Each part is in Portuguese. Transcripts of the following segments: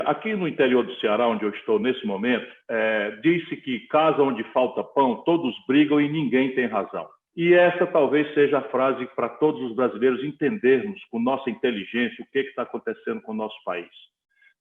Aqui no interior do Ceará, onde eu estou nesse momento, diz-se que casa onde falta pão, todos brigam e ninguém tem razão. E essa talvez seja a frase para todos os brasileiros entendermos com nossa inteligência o que está acontecendo com o nosso país.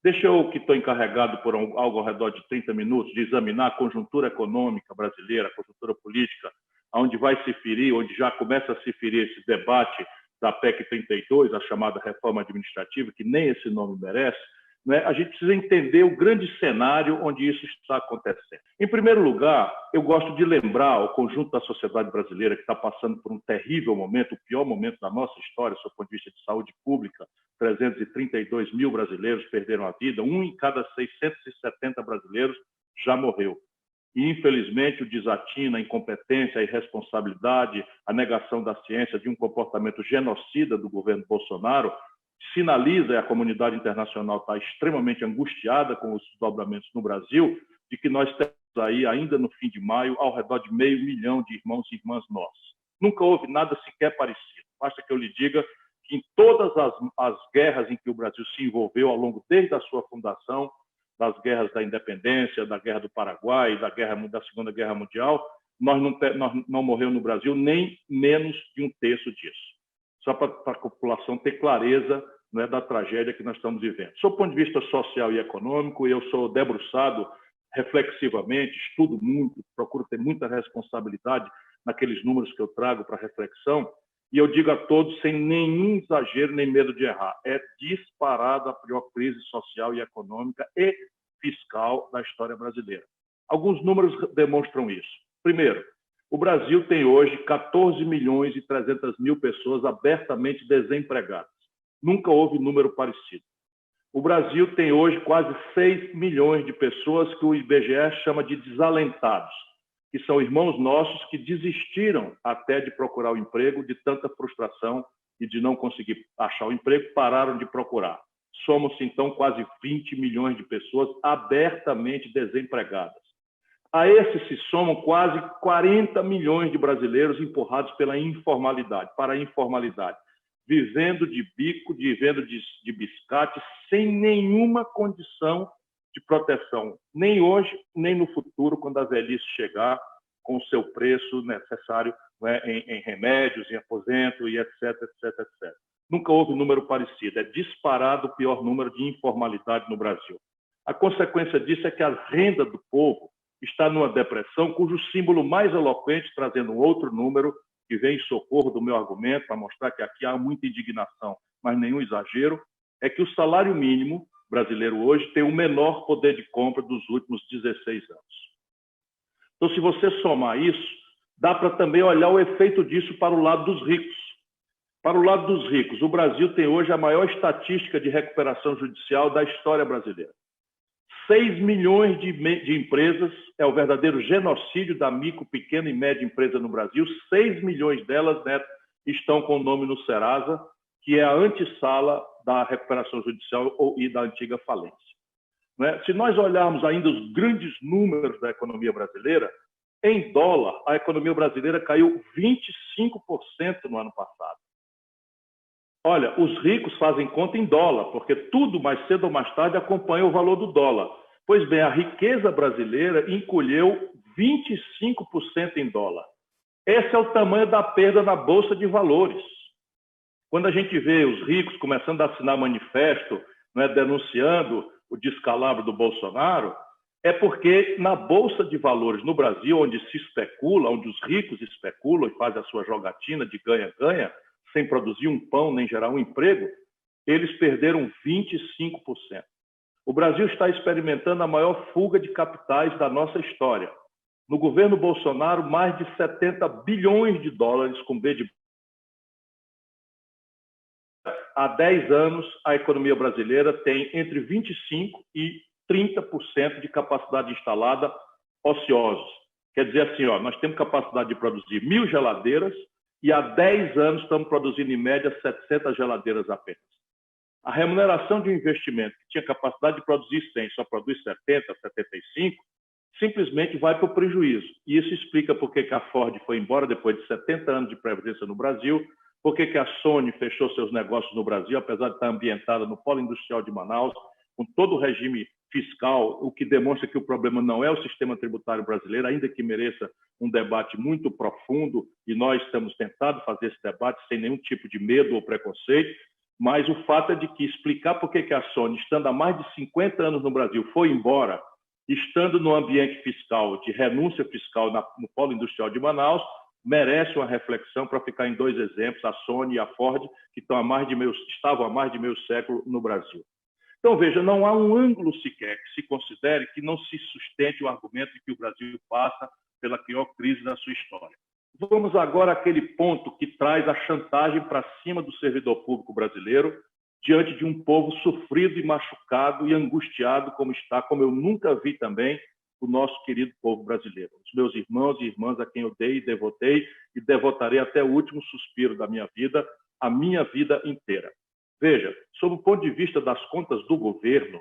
Deixa eu, que estou encarregado por algo ao redor de 30 minutos, de examinar a conjuntura econômica brasileira, a conjuntura política, onde vai se ferir, onde já começa a se ferir esse debate da PEC 32, a chamada reforma administrativa, que nem esse nome merece, né? A gente precisa entender o grande cenário onde isso está acontecendo. Em primeiro lugar, eu gosto de lembrar ao conjunto da sociedade brasileira que está passando por um terrível momento, o pior momento da nossa história, do ponto de vista de saúde pública. 332 mil brasileiros perderam a vida, um em cada 670 brasileiros já morreu. E, infelizmente, o desatino, a incompetência, a irresponsabilidade, a negação da ciência de um comportamento genocida do governo Bolsonaro sinaliza, e a comunidade internacional está extremamente angustiada com os desdobramentos no Brasil, de que nós temos aí, ainda no fim de maio, ao redor de 500 mil de irmãos e irmãs nossos. Nunca houve nada sequer parecido. Basta que eu lhe diga que em todas as guerras em que o Brasil se envolveu ao longo, desde a sua fundação, das guerras da independência, da guerra do Paraguai, da Segunda Guerra Mundial, nós não morreu no Brasil nem menos de um terço disso. Só para a população ter clareza, né, da tragédia que nós estamos vivendo. Sob o ponto de vista social e econômico, eu sou debruçado reflexivamente, estudo muito, procuro ter muita responsabilidade naqueles números que eu trago para reflexão, e eu digo a todos, sem nenhum exagero nem medo de errar, é disparada a pior crise social e econômica e fiscal da história brasileira. Alguns números demonstram isso. Primeiro, o Brasil tem hoje 14 milhões e 300 mil pessoas abertamente desempregadas. Nunca houve número parecido. O Brasil tem hoje quase 6 milhões de pessoas que o IBGE chama de desalentados, que são irmãos nossos que desistiram até de procurar o emprego, de tanta frustração e de não conseguir achar o emprego, pararam de procurar. Somos, então, quase 20 milhões de pessoas abertamente desempregadas. A esses se somam quase 40 milhões de brasileiros empurrados para a informalidade, vivendo de bico, vivendo de biscate, sem nenhuma condição de proteção, nem hoje, nem no futuro, quando a velhice chegar com o seu preço necessário, né, em remédios, em aposento, e etc, etc, etc. Nunca houve um número parecido. É disparado o pior número de informalidade no Brasil. A consequência disso é que a renda do povo está numa depressão, cujo símbolo mais eloquente, trazendo um outro número, que vem em socorro do meu argumento, para mostrar que aqui há muita indignação, mas nenhum exagero, é que o salário mínimo brasileiro hoje tem o menor poder de compra dos últimos 16 anos. Então, se você somar isso, dá para também olhar o efeito disso para o lado dos ricos. Para o lado dos ricos, o Brasil tem hoje a maior estatística de recuperação judicial da história brasileira. 6 milhões de empresas, é o verdadeiro genocídio da micro, pequena e média empresa no Brasil. 6 milhões delas, né, estão com o nome no Serasa, que é a antessala da recuperação judicial e da antiga falência. Né? Se nós olharmos ainda os grandes números da economia brasileira, em dólar, a economia brasileira caiu 25% no ano passado. Olha, os ricos fazem conta em dólar, porque tudo, mais cedo ou mais tarde, acompanha o valor do dólar. Pois bem, a riqueza brasileira encolheu 25% em dólar. Esse é o tamanho da perda na Bolsa de Valores. Quando a gente vê os ricos começando a assinar manifesto, né, denunciando o descalabro do Bolsonaro, é porque na Bolsa de Valores no Brasil, onde se especula, onde os ricos especulam e fazem a sua jogatina de ganha-ganha, sem produzir um pão nem gerar um emprego, eles perderam 25%. O Brasil está experimentando a maior fuga de capitais da nossa história. No governo Bolsonaro, mais de 70 bilhões de dólares, com B de... Há 10 anos, a economia brasileira tem entre 25% e 30% de capacidade instalada ociosos. Quer dizer assim, nós temos capacidade de produzir 1.000 geladeiras e há 10 anos estamos produzindo, em média, 700 geladeiras apenas. A remuneração de um investimento que tinha capacidade de produzir 100, só produz 70, 75, simplesmente vai para o prejuízo. E isso explica por que a Ford foi embora depois de 70 anos de presença no Brasil, por que a Sony fechou seus negócios no Brasil, apesar de estar ambientada no polo industrial de Manaus, com todo o regime fiscal, o que demonstra que o problema não é o sistema tributário brasileiro, ainda que mereça um debate muito profundo, e nós estamos tentando fazer esse debate sem nenhum tipo de medo ou preconceito, mas o fato é de que explicar por que a Sony, estando há mais de 50 anos no Brasil, foi embora, estando no ambiente fiscal, de renúncia fiscal no polo industrial de Manaus, merece uma reflexão para ficar em dois exemplos, a Sony e a Ford, que estavam há mais de meio século no Brasil. Então, veja, não há um ângulo sequer que se considere que não se sustente o argumento de que o Brasil passa pela pior crise da sua história. Vamos agora àquele ponto que traz a chantagem para cima do servidor público brasileiro diante de um povo sofrido e machucado e angustiado como está, como eu nunca vi também o nosso querido povo brasileiro. Os meus irmãos e irmãs a quem eu dei e devotei e devotarei até o último suspiro da minha vida, a minha vida inteira. Veja, sob o ponto de vista das contas do governo,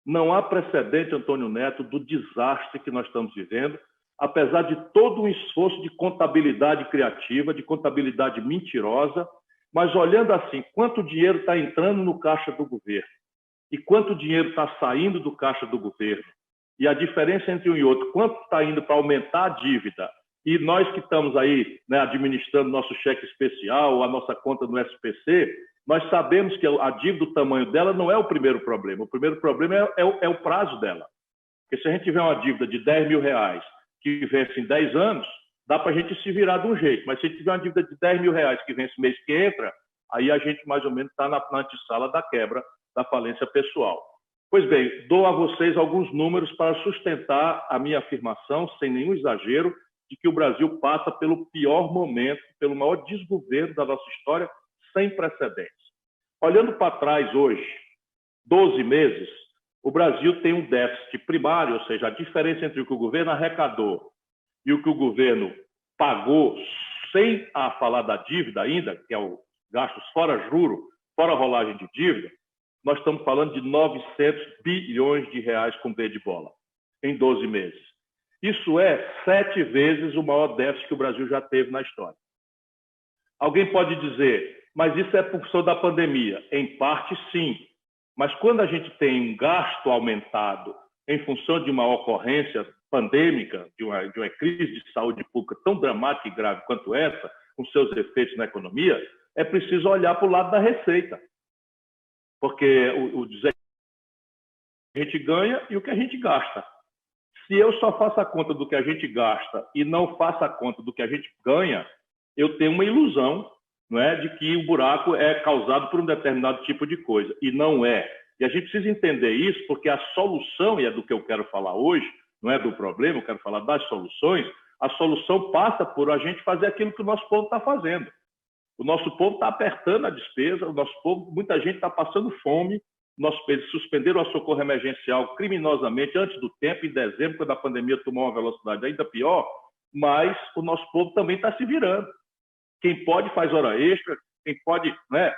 não há precedente, Antônio Neto, do desastre que nós estamos vivendo, apesar de todo um esforço de contabilidade criativa, de contabilidade mentirosa, mas olhando assim, quanto dinheiro está entrando no caixa do governo e quanto dinheiro está saindo do caixa do governo, e a diferença entre um e outro, quanto está indo para aumentar a dívida, e nós que estamos aí, né, administrando nosso cheque especial, a nossa conta no SPC, nós sabemos que a dívida, o tamanho dela, não é o primeiro problema. O primeiro problema é o prazo dela. Porque se a gente tiver uma dívida de 10 mil reais que vence em 10 anos, dá para a gente se virar de um jeito. Mas se a gente tiver uma dívida de 10 mil reais que vence mês que entra, aí a gente mais ou menos está na antessala da quebra da falência pessoal. Pois bem, dou a vocês alguns números para sustentar a minha afirmação, sem nenhum exagero, de que o Brasil passa pelo pior momento, pelo maior desgoverno da nossa história, sem precedentes. Olhando para trás hoje, 12 meses, o Brasil tem um déficit primário, ou seja, a diferença entre o que o governo arrecadou e o que o governo pagou, sem falar da dívida ainda, que é o gastos fora juro, fora rolagem de dívida, nós estamos falando de 900 bilhões de reais com B de bola, em 12 meses. Isso é 7 vezes o maior déficit que o Brasil já teve na história. Alguém pode dizer, mas isso é por função da pandemia. Em parte, sim. Mas quando a gente tem um gasto aumentado em função de uma ocorrência pandêmica, de uma crise de saúde pública tão dramática e grave quanto essa, com seus efeitos na economia, é preciso olhar para o lado da receita. Porque o dizer que a gente ganha e o que a gente gasta. Se eu só faço a conta do que a gente gasta e não faço a conta do que a gente ganha, eu tenho uma ilusão, não é, de que o buraco é causado por um determinado tipo de coisa. E não é. E a gente precisa entender isso, porque a solução, e é do que eu quero falar hoje, não é do problema, eu quero falar das soluções, a solução passa por a gente fazer aquilo que o nosso povo está fazendo. O nosso povo está apertando a despesa, o nosso povo, muita gente está passando fome. Nosso país suspenderam o socorro emergencial criminosamente antes do tempo, em dezembro, quando a pandemia tomou uma velocidade ainda pior, mas o nosso povo também está se virando. Quem pode faz hora extra, quem pode, né,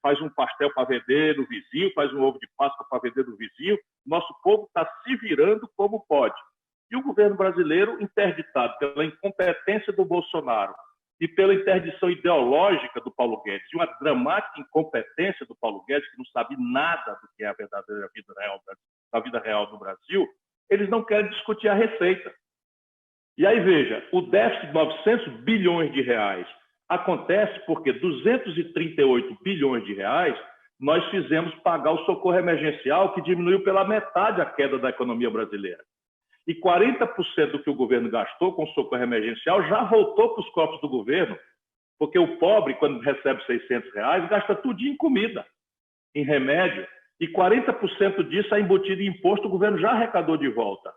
faz um pastel para vender no vizinho, faz um ovo de Páscoa para vender no vizinho. Nosso povo está se virando como pode. E o governo brasileiro, interditado pela incompetência do Bolsonaro e pela interdição ideológica do Paulo Guedes, e uma dramática incompetência do Paulo Guedes, que não sabe nada do que é a verdadeira vida real do Brasil, eles não querem discutir a receita. E aí, veja, o déficit de 900 bilhões de reais acontece porque 238 bilhões de reais nós fizemos pagar o socorro emergencial, que diminuiu pela metade a queda da economia brasileira. E 40% do que o governo gastou com o socorro emergencial já voltou para os cofres do governo, porque o pobre, quando recebe 600 reais, gasta tudo em comida, em remédio, e 40% disso é embutido em imposto, o governo já arrecadou de volta.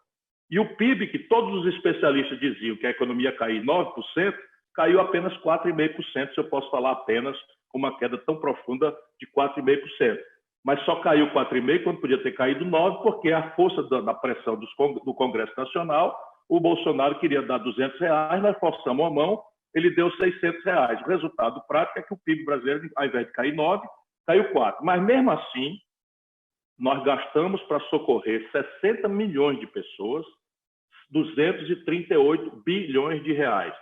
E o PIB, que todos os especialistas diziam que a economia ia cair 9%, caiu apenas 4,5%, se eu posso falar apenas com uma queda tão profunda de 4,5%. Mas só caiu 4,5% quando podia ter caído 9%, porque a força da pressão do Congresso Nacional, o Bolsonaro queria dar 200 reais, nós forçamos a mão, ele deu 600 reais. O resultado prático é que o PIB brasileiro, ao invés de cair 9%, caiu 4%. Mas mesmo assim, nós gastamos para socorrer 60 milhões de pessoas, 238 bilhões de reais.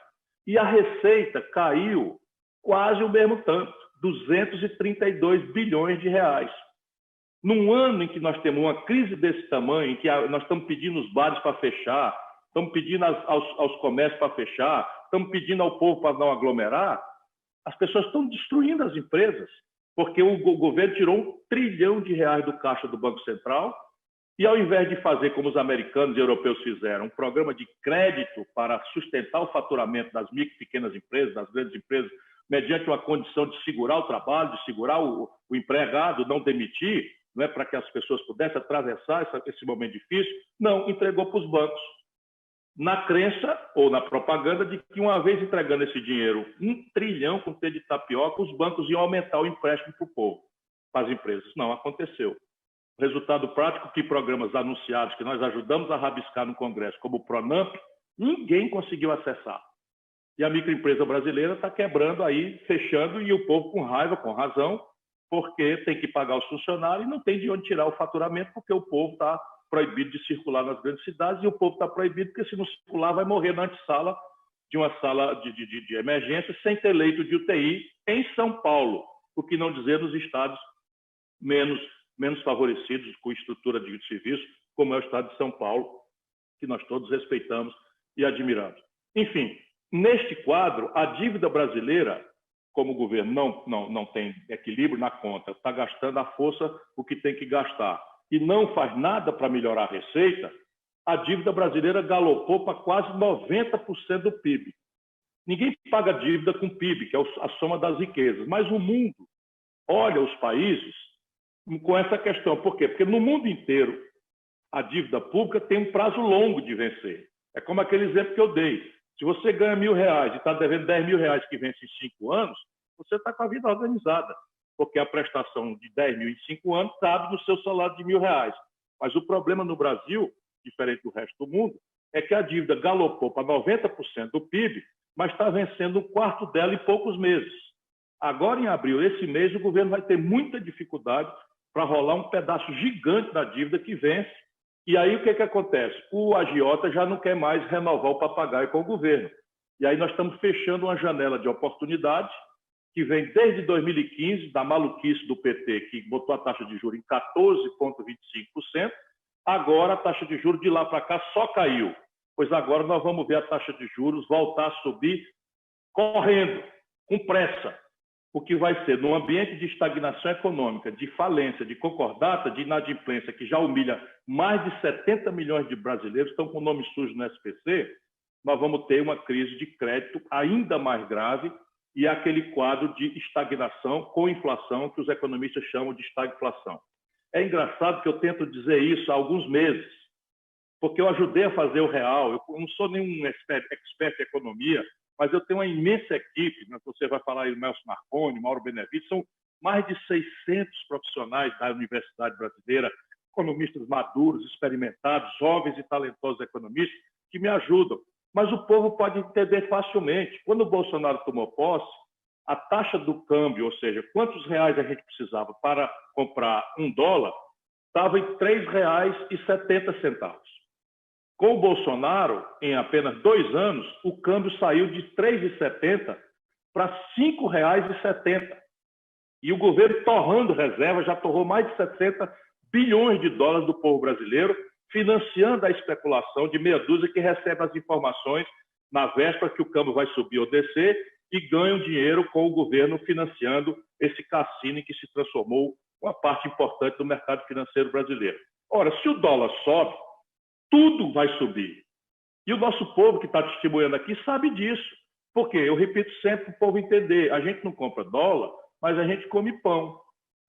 E a receita caiu quase o mesmo tanto, 232 bilhões de reais. Num ano em que nós temos uma crise desse tamanho, em que nós estamos pedindo os bares para fechar, estamos pedindo aos comércios para fechar, estamos pedindo ao povo para não aglomerar, as pessoas estão destruindo as empresas, porque o governo tirou R$ 1 trilhão do caixa do Banco Central e, ao invés de fazer como os americanos e europeus fizeram, um programa de crédito para sustentar o faturamento das micro e pequenas empresas, das grandes empresas, mediante uma condição de segurar o trabalho, de segurar o empregado, não demitir, não é, para que as pessoas pudessem atravessar esse momento difícil, não, entregou para os bancos. Na crença ou na propaganda de que, uma vez entregando esse dinheiro, R$ 1 trilhão com T de tapioca, os bancos iam aumentar o empréstimo para o povo, para as empresas. Não aconteceu. O resultado prático que programas anunciados, que nós ajudamos a rabiscar no Congresso, como o Pronamp, ninguém conseguiu acessar. E a microempresa brasileira está quebrando aí, fechando, e o povo com raiva, com razão, porque tem que pagar os funcionários e não tem de onde tirar o faturamento, porque o povo está proibido de circular nas grandes cidades, e o povo está proibido porque, se não circular, vai morrer na antessala de uma sala de emergência sem ter leito de UTI em São Paulo, o que não dizer nos estados menos favorecidos com estrutura de serviço, como é o estado de São Paulo, que nós todos respeitamos e admiramos. Enfim, neste quadro, a dívida brasileira, como o governo não tem equilíbrio na conta, está gastando à força o que tem que gastar e não faz nada para melhorar a receita, a dívida brasileira galopou para quase 90% do PIB. Ninguém paga dívida com PIB, que é a soma das riquezas, mas o mundo olha os países com essa questão. Por quê? Porque no mundo inteiro a dívida pública tem um prazo longo de vencer. É como aquele exemplo que eu dei. Se você ganha R$ 1.000 e está devendo R$ 10.000 que vence em 5 anos, você está com a vida organizada, porque a prestação de 10 mil em 5 anos cabe no seu salário de R$ 1.000. Mas o problema no Brasil, diferente do resto do mundo, é que a dívida galopou para 90% do PIB, mas está vencendo um quarto dela em poucos meses. Agora, em abril, esse mês, o governo vai ter muita dificuldade para rolar um pedaço gigante da dívida que vence. E aí o que acontece? O agiota já não quer mais renovar o papagaio com o governo. E aí nós estamos fechando uma janela de oportunidades que vem desde 2015, da maluquice do PT, que botou a taxa de juros em 14,25%. Agora a taxa de juros de lá para cá só caiu. Pois agora nós vamos ver a taxa de juros voltar a subir correndo, com pressa. O que vai ser, num ambiente de estagnação econômica, de falência, de concordata, de inadimplência, que já humilha mais de 70 milhões de brasileiros, estão com o nome sujo no SPC, nós vamos ter uma crise de crédito ainda mais grave e aquele quadro de estagnação com inflação, que os economistas chamam de estagflação. É engraçado que eu tento dizer isso há alguns meses, porque eu ajudei a fazer o real, eu não sou nenhum expert em economia, mas eu tenho uma imensa equipe, né? Você vai falar aí, o Nelson Marconi, Mauro Benevides, são mais de 600 profissionais da Universidade Brasileira, economistas maduros, experimentados, jovens e talentosos economistas, que me ajudam. Mas o povo pode entender facilmente. Quando o Bolsonaro tomou posse, a taxa do câmbio, ou seja, quantos reais a gente precisava para comprar $1, estava em R$ 3,70. Com o Bolsonaro, em apenas 2 anos, o câmbio saiu de R$ 3,70 para R$ 5,70. E o governo, torrando reserva, já torrou mais de 60 bilhões de dólares do povo brasileiro, financiando a especulação de meia dúzia que recebe as informações na véspera que o câmbio vai subir ou descer e ganham dinheiro com o governo financiando esse cassino em que se transformou uma parte importante do mercado financeiro brasileiro. Ora, se o dólar sobe, tudo vai subir. E o nosso povo que está testemunhando aqui sabe disso. Porque, eu repito sempre para o povo entender, a gente não compra dólar, mas a gente come pão.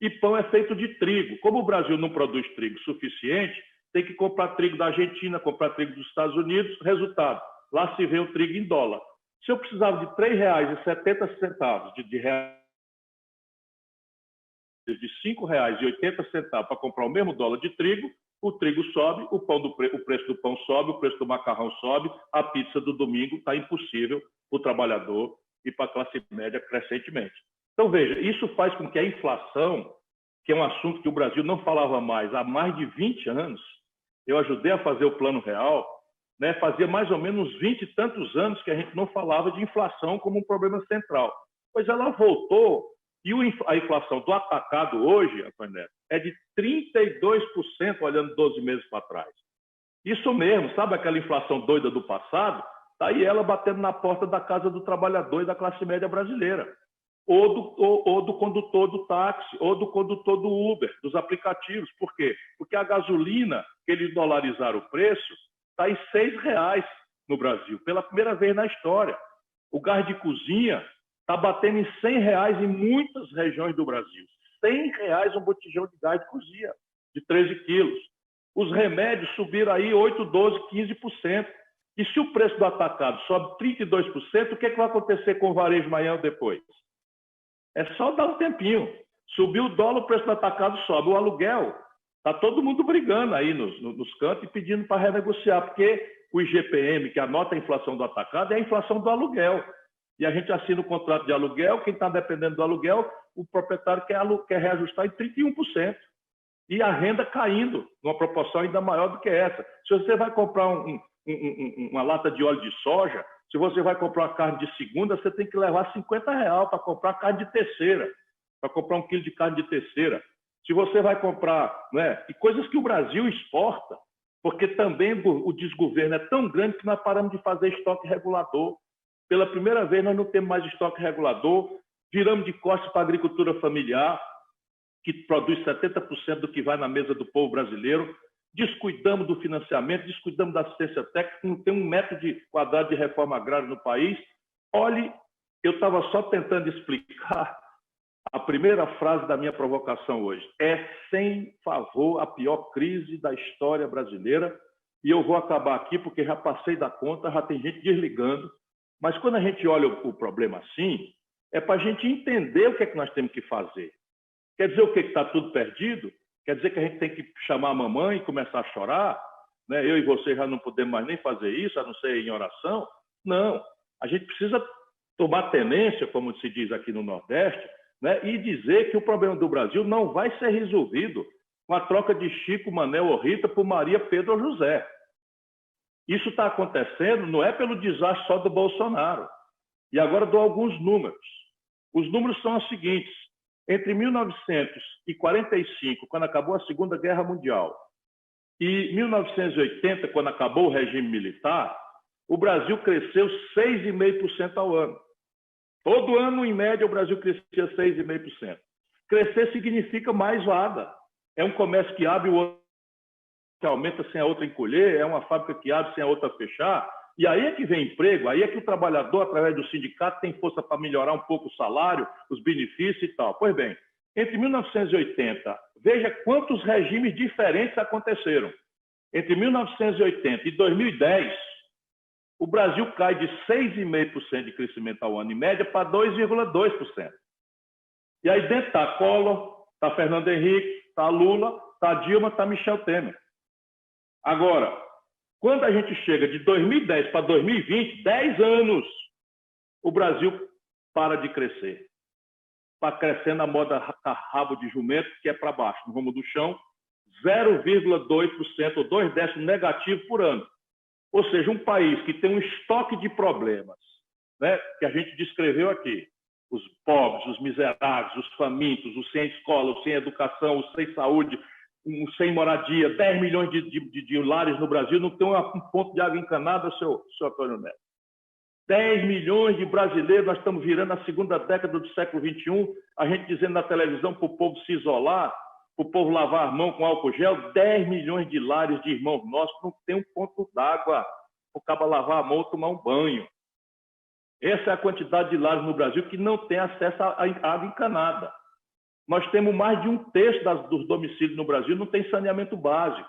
E pão é feito de trigo. Como o Brasil não produz trigo suficiente, tem que comprar trigo da Argentina, comprar trigo dos Estados Unidos. Resultado, lá se vê o trigo em dólar. Se eu precisava de R$ 3,70 de R$ 5,80 para comprar o mesmo dólar de trigo, o trigo sobe, o preço do pão sobe, o preço do macarrão sobe, a pizza do domingo está impossível para o trabalhador e para a classe média crescentemente. Então, veja, isso faz com que a inflação, que é um assunto que o Brasil não falava mais há mais de 20 anos, eu ajudei a fazer o Plano Real, né, fazia mais ou menos 20 e tantos anos que a gente não falava de inflação como um problema central. Pois ela voltou, e a inflação do atacado hoje, Antônio Neto, é de 32%, olhando 12 meses para trás. Isso mesmo, sabe aquela inflação doida do passado? Está aí ela batendo na porta da casa do trabalhador e da classe média brasileira. Ou do condutor do táxi, ou do condutor do Uber, dos aplicativos. Por quê? Porque a gasolina, que eles dolarizaram o preço, está em R$ 6 no Brasil, pela primeira vez na história. O gás de cozinha está batendo em R$ 100 em muitas regiões do Brasil. R$ 100 um botijão de gás de cozinha, de 13 quilos. Os remédios subiram aí 8, 12, 15%. E se o preço do atacado sobe 32%, o que vai acontecer com o varejo amanhã ou depois? É só dar um tempinho. Subiu o dólar, o preço do atacado sobe. O aluguel, está todo mundo brigando aí nos cantos e pedindo para renegociar, porque o IGPM, que anota a inflação do atacado, é a inflação do aluguel. E a gente assina o contrato de aluguel, quem está dependendo do aluguel, o proprietário quer reajustar em 31%. E a renda caindo, numa proporção ainda maior do que essa. Se você vai comprar uma lata de óleo de soja, se você vai comprar uma carne de segunda, você tem que levar R$ 50 para comprar carne de terceira, para comprar 1 quilo de carne de terceira. Se você vai comprar, né, e coisas que o Brasil exporta, porque também o desgoverno é tão grande que nós paramos de fazer estoque regulador. Pela primeira vez, nós não temos mais estoque regulador, viramos de costas para a agricultura familiar, que produz 70% do que vai na mesa do povo brasileiro, descuidamos do financiamento, descuidamos da assistência técnica, não tem 1 metro quadrado de reforma agrária no país. Olhe, eu estava só tentando explicar a primeira frase da minha provocação hoje. É, sem favor, a pior crise da história brasileira, e eu vou acabar aqui porque já passei da conta, já tem gente desligando, mas quando a gente olha o problema assim, é para a gente entender o que é que nós temos que fazer. Quer dizer o que está tudo perdido? Quer dizer que a gente tem que chamar a mamãe e começar a chorar? Né? Eu e você já não podemos mais nem fazer isso, a não ser em oração? Não. A gente precisa tomar tenência, como se diz aqui no Nordeste, né? E dizer que o problema do Brasil não vai ser resolvido com a troca de Chico, Manel ou Rita por Maria, Pedro ou José. Isso está acontecendo não é pelo desastre só do Bolsonaro. E agora dou alguns números. Os números são os seguintes. Entre 1945, quando acabou a Segunda Guerra Mundial, e 1980, quando acabou o regime militar, o Brasil cresceu 6,5% ao ano. Todo ano, em média, o Brasil crescia 6,5%. Crescer significa mais vaga. É um comércio que abre, o outro que aumenta sem a outra encolher, é uma fábrica que abre sem a outra fechar. E aí é que vem emprego, aí é que o trabalhador, através do sindicato, tem força para melhorar um pouco o salário, os benefícios e tal. Pois bem, entre 1980, veja quantos regimes diferentes aconteceram. Entre 1980 e 2010, o Brasil cai de 6,5% de crescimento ao ano, em média, para 2,2%. E aí dentro está Collor, está Fernando Henrique, está Lula, está Dilma, está Michel Temer. Agora, quando a gente chega de 2010 para 2020, 10 anos, o Brasil para de crescer. Está crescendo a moda rabo de jumento, que é para baixo, no rumo do chão, 0,2% ou 0,2 negativo por ano. Ou seja, um país que tem um estoque de problemas, né, que a gente descreveu aqui, os pobres, os miseráveis, os famintos, os sem escola, os sem educação, os sem saúde, os sem moradia, 10 milhões de lares no Brasil, não tem um ponto de água encanada, seu Antônio Neto. 10 milhões de brasileiros, nós estamos virando a segunda década do século XXI, a gente dizendo na televisão para o povo se isolar, para o povo lavar a mão com álcool gel, 10 milhões de lares de irmãos nossos não tem um ponto d'água para o cara lavar a mão ou tomar um banho. Essa é a quantidade de lares no Brasil que não tem acesso à água encanada. Nós temos mais de 1/3 dos domicílios no Brasil não tem saneamento básico.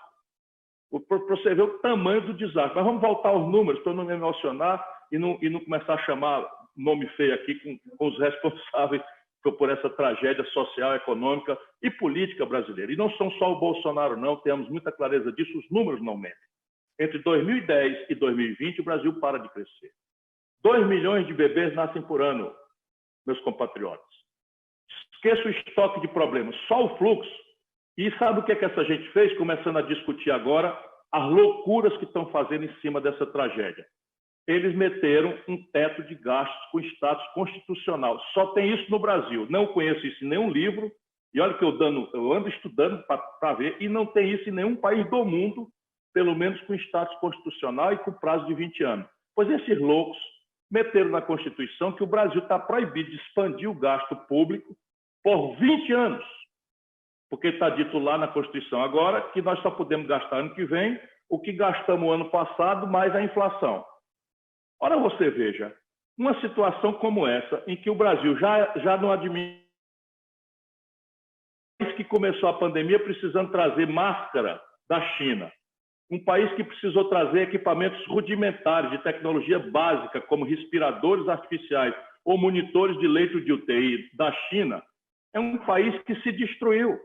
Para você ver o tamanho do desastre. Mas vamos voltar aos números, para não me emocionar e não começar a chamar nome feio aqui com os responsáveis por essa tragédia social, econômica e política brasileira. E não são só o Bolsonaro, não, temos muita clareza disso, os números não mentem. Entre 2010 e 2020, o Brasil para de crescer. 2 milhões de bebês nascem por ano, meus compatriotas. Esqueça o estoque de problemas, só o fluxo. E sabe o que é que essa gente fez? Começando a discutir agora as loucuras que estão fazendo em cima dessa tragédia. Eles meteram um teto de gastos com status constitucional. Só tem isso no Brasil. Não conheço isso em nenhum livro E olha que eu ando estudando para ver, e não tem isso em nenhum país do mundo, pelo menos com status constitucional e com prazo de 20 anos. Pois esses loucos meteram na Constituição que o Brasil está proibido de expandir o gasto público por 20 anos. Porque está dito lá na Constituição agora que nós só podemos gastar ano que vem o que gastamos ano passado mais a inflação. Ora, você veja, uma situação como essa, em que o Brasil já não admite que começou a pandemia precisando trazer máscara da China, um país que precisou trazer equipamentos rudimentares de tecnologia básica, como respiradores artificiais ou monitores de leito de UTI da China, é um país que se destruiu.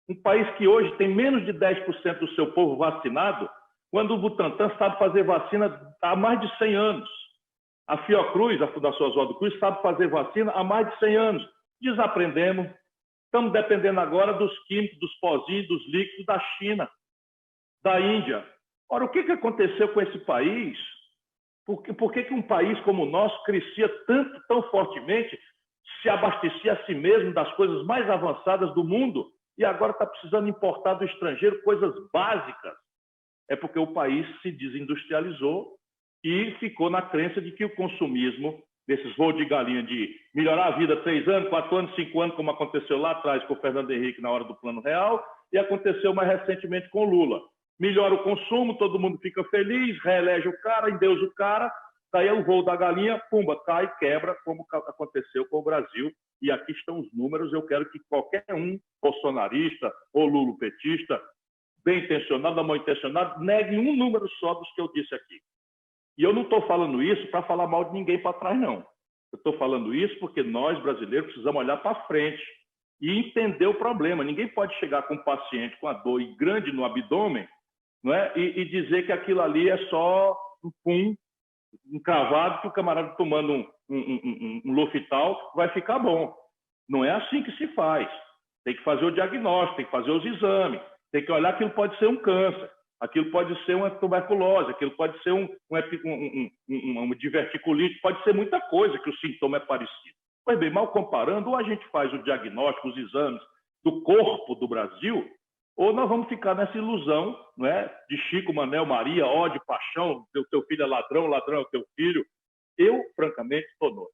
Um país que hoje tem menos de 10% do seu povo vacinado, quando o Butantan sabe fazer vacina há mais de 100 anos. A Fiocruz, a Fundação Oswaldo Cruz, sabe fazer vacina há mais de 100 anos. Desaprendemos. Estamos dependendo agora dos químicos, dos pozinhos, dos líquidos da China, da Índia. Ora, o que aconteceu com esse país? Por que um país como o nosso crescia tanto, tão fortemente, se abastecia a si mesmo das coisas mais avançadas do mundo e agora está precisando importar do estrangeiro coisas básicas? É porque o país se desindustrializou e ficou na crença de que o consumismo, desses voos de galinha de melhorar a vida 3 anos, 4 anos, 5 anos, como aconteceu lá atrás com o Fernando Henrique na hora do Plano Real, e aconteceu mais recentemente com o Lula. Melhora o consumo, todo mundo fica feliz, reelege o cara, endeusa o cara, daí o voo da galinha, pumba, cai, quebra, como aconteceu com o Brasil. E aqui estão os números, eu quero que qualquer um, bolsonarista ou lulopetista, bem intencionado ou mal intencionado, negue um número só dos que eu disse aqui. E eu não estou falando isso para falar mal de ninguém para trás, não. Eu estou falando isso porque nós, brasileiros, precisamos olhar para frente e entender o problema. Ninguém pode chegar com um paciente com a dor grande no abdômen, não é? E dizer que aquilo ali é só um pum, encravado, que o camarada tomando um Loftal vai ficar bom. Não é assim que se faz. Tem que fazer o diagnóstico, tem que fazer os exames, tem que olhar que aquilo pode ser um câncer, aquilo pode ser uma tuberculose, aquilo pode ser uma diverticulite, pode ser muita coisa que o sintoma é parecido. Pois bem, mal comparando, ou a gente faz o diagnóstico, os exames do corpo do Brasil, ou nós vamos ficar nessa ilusão, não é, de Chico, Manel, Maria, ódio, paixão, teu filho é ladrão, ladrão é o teu filho. Eu, francamente, estou novo.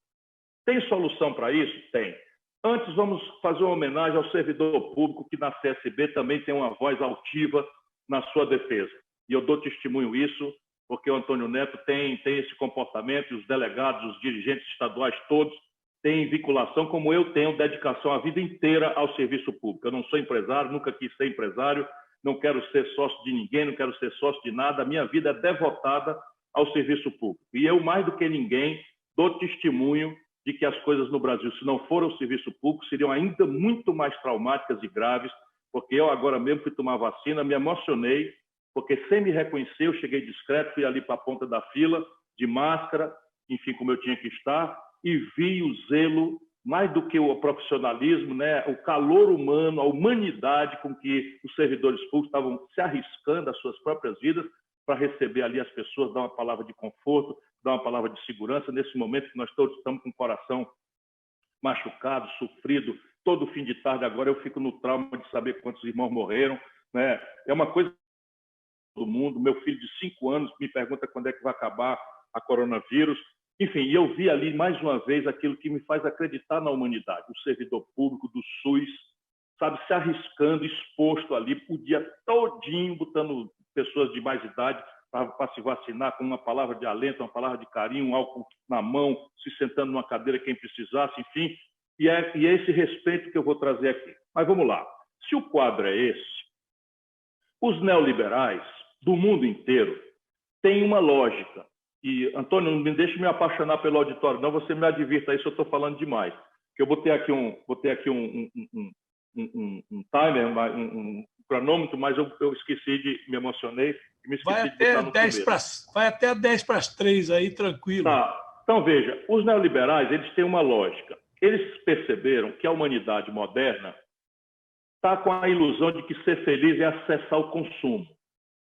Tem solução para isso? Tem. Antes, vamos fazer uma homenagem ao servidor público que na CSB também tem uma voz altiva na sua defesa. E eu dou testemunho isso, porque o Antônio Neto tem esse comportamento, e os delegados, os dirigentes estaduais todos, têm vinculação, como eu tenho dedicação a vida inteira ao serviço público. Eu não sou empresário, nunca quis ser empresário, não quero ser sócio de ninguém, não quero ser sócio de nada, a minha vida é devotada ao serviço público. E eu, mais do que ninguém, dou testemunho de que as coisas no Brasil, se não for o serviço público, seriam ainda muito mais traumáticas e graves, porque eu agora mesmo fui tomar vacina, me emocionei, porque sem me reconhecer, eu cheguei discreto, fui ali para a ponta da fila, de máscara, enfim, como eu tinha que estar, e vi o zelo, mais do que o profissionalismo, né, o calor humano, a humanidade com que os servidores públicos estavam se arriscando as suas próprias vidas para receber ali as pessoas, dar uma palavra de conforto, dar uma palavra de segurança, nesse momento que nós todos estamos com o coração machucado, sofrido. Todo fim de tarde agora eu fico no trauma de saber quantos irmãos morreram, né? É uma coisa do mundo. Meu filho de 5 anos me pergunta quando é que vai acabar a coronavírus. Enfim, e eu vi ali mais uma vez aquilo que me faz acreditar na humanidade, o servidor público do SUS, sabe, se arriscando, exposto ali o dia todinho, botando pessoas de mais idade para se vacinar com uma palavra de alento, uma palavra de carinho, um álcool na mão, se sentando numa cadeira quem precisasse, enfim. E é esse respeito que eu vou trazer aqui. Mas vamos lá. Se o quadro é esse, os neoliberais do mundo inteiro têm uma lógica. E, Antônio, não me deixe me apaixonar pelo auditório, não, você me advirta aí se eu estou falando demais. Que eu botei aqui um timer, um cronômetro, mas eu esqueci me emocionei e me esqueci de botar no começo. Vai até 10 para as 3 aí, tranquilo. Tá. Então, veja, os neoliberais, eles têm uma lógica. Eles perceberam que a humanidade moderna está com a ilusão de que ser feliz é acessar o consumo.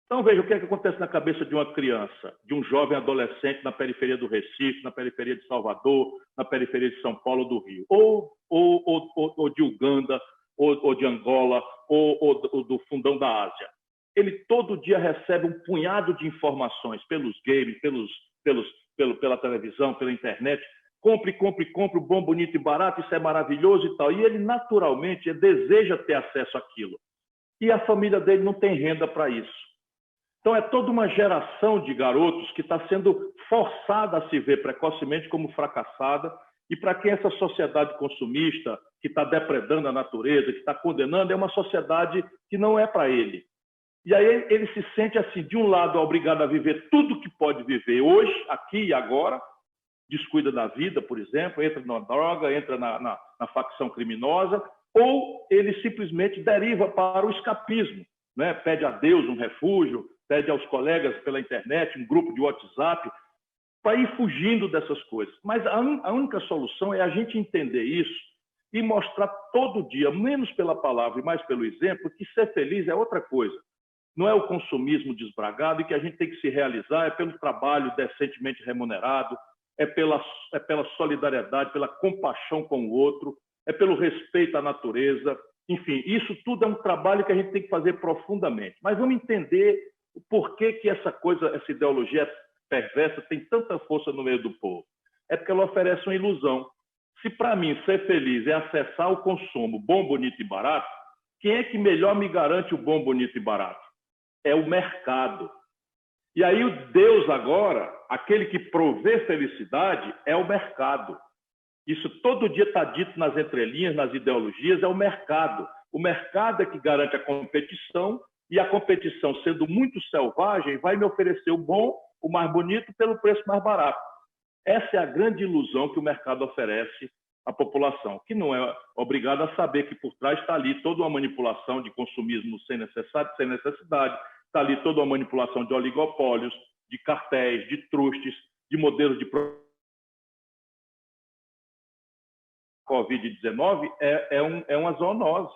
Então, veja, o que é que acontece na cabeça de uma criança, de um jovem adolescente na periferia do Recife, na periferia de Salvador, na periferia de São Paulo ou do Rio, ou de Uganda, ou de Angola, ou do fundão da Ásia. Ele todo dia recebe um punhado de informações pelos games, pela televisão, pela internet. Compre, bom, bonito e barato, isso é maravilhoso e tal. E ele, naturalmente, deseja ter acesso àquilo. E a família dele não tem renda para isso. Então, é toda uma geração de garotos que está sendo forçada a se ver precocemente como fracassada, e para quem essa sociedade consumista, que está depredando a natureza, que está condenando, é uma sociedade que não é para ele. E aí ele se sente, assim, de um lado, obrigado a viver tudo que pode viver hoje, aqui e agora, descuida da vida, por exemplo, entra na droga, entra na facção criminosa, ou ele simplesmente deriva para o escapismo, né? Pede a Deus um refúgio, pede aos colegas pela internet, um grupo de WhatsApp, para ir fugindo dessas coisas. Mas a única solução é a gente entender isso e mostrar todo dia, menos pela palavra e mais pelo exemplo, que ser feliz é outra coisa. Não é o consumismo desbragado, e que a gente tem que se realizar é pelo trabalho decentemente remunerado, é pela solidariedade, pela compaixão com o outro, é pelo respeito à natureza. Enfim, isso tudo é um trabalho que a gente tem que fazer profundamente. Mas vamos entender o porquê que essa ideologia perversa tem tanta força no meio do povo. É porque ela oferece uma ilusão. Se para mim ser feliz é acessar o consumo bom, bonito e barato, quem é que melhor me garante o bom, bonito e barato? É o mercado. E aí o Deus agora, aquele que provê felicidade, é o mercado. Isso todo dia está dito nas entrelinhas, nas ideologias, é o mercado. O mercado é que garante a competição, e a competição, sendo muito selvagem, vai me oferecer o bom, o mais bonito, pelo preço mais barato. Essa é a grande ilusão que o mercado oferece à população, que não é obrigada a saber que por trás está ali toda uma manipulação de consumismo sem necessidade, está ali toda uma manipulação de oligopólios, de cartéis, de trustes, de modelos de Covid-19 é uma zoonose.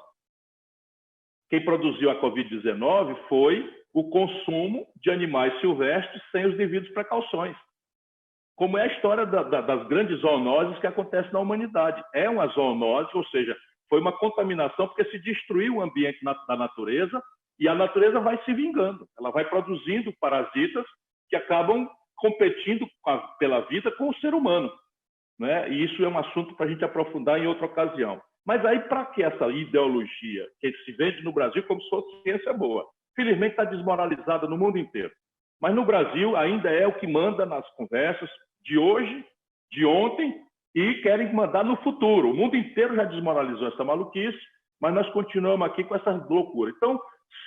Quem produziu a Covid-19 foi o consumo de animais silvestres sem os devidos precauções. Como é a história das grandes zoonoses que acontecem na humanidade. É uma zoonose, ou seja, foi uma contaminação porque se destruiu o ambiente da natureza, e a natureza vai se vingando. Ela vai produzindo parasitas que acabam competindo pela vida com o ser humano, né? E isso é um assunto para a gente aprofundar em outra ocasião. Mas aí, para que essa ideologia que se vende no Brasil como se fosse ciência boa, felizmente está desmoralizada no mundo inteiro. Mas no Brasil ainda é o que manda nas conversas de hoje, de ontem, e querem mandar no futuro. O mundo inteiro já desmoralizou essa maluquice, mas nós continuamos aqui com essa loucura. Então,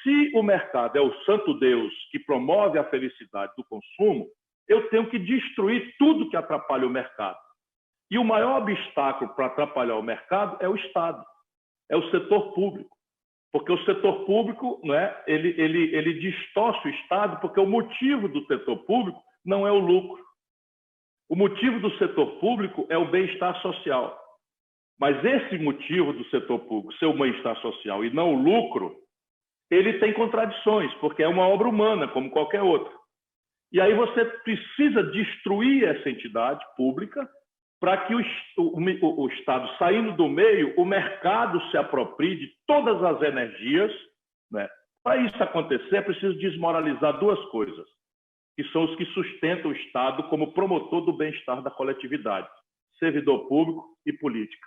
se o mercado é o santo Deus que promove a felicidade do consumo, eu tenho que destruir tudo que atrapalha o mercado. E o maior obstáculo para atrapalhar o mercado é o Estado, é o setor público. Porque o setor público, né, ele distorce o Estado, porque o motivo do setor público não é o lucro. O motivo do setor público é o bem-estar social. Mas esse motivo do setor público ser o bem-estar social e não o lucro, ele tem contradições, porque é uma obra humana, como qualquer outra. E aí você precisa destruir essa entidade pública para que o Estado, saindo do meio, o mercado se aproprie de todas as energias, né? Para isso acontecer, é preciso desmoralizar duas coisas, que são os que sustentam o Estado como promotor do bem-estar da coletividade: servidor público e política.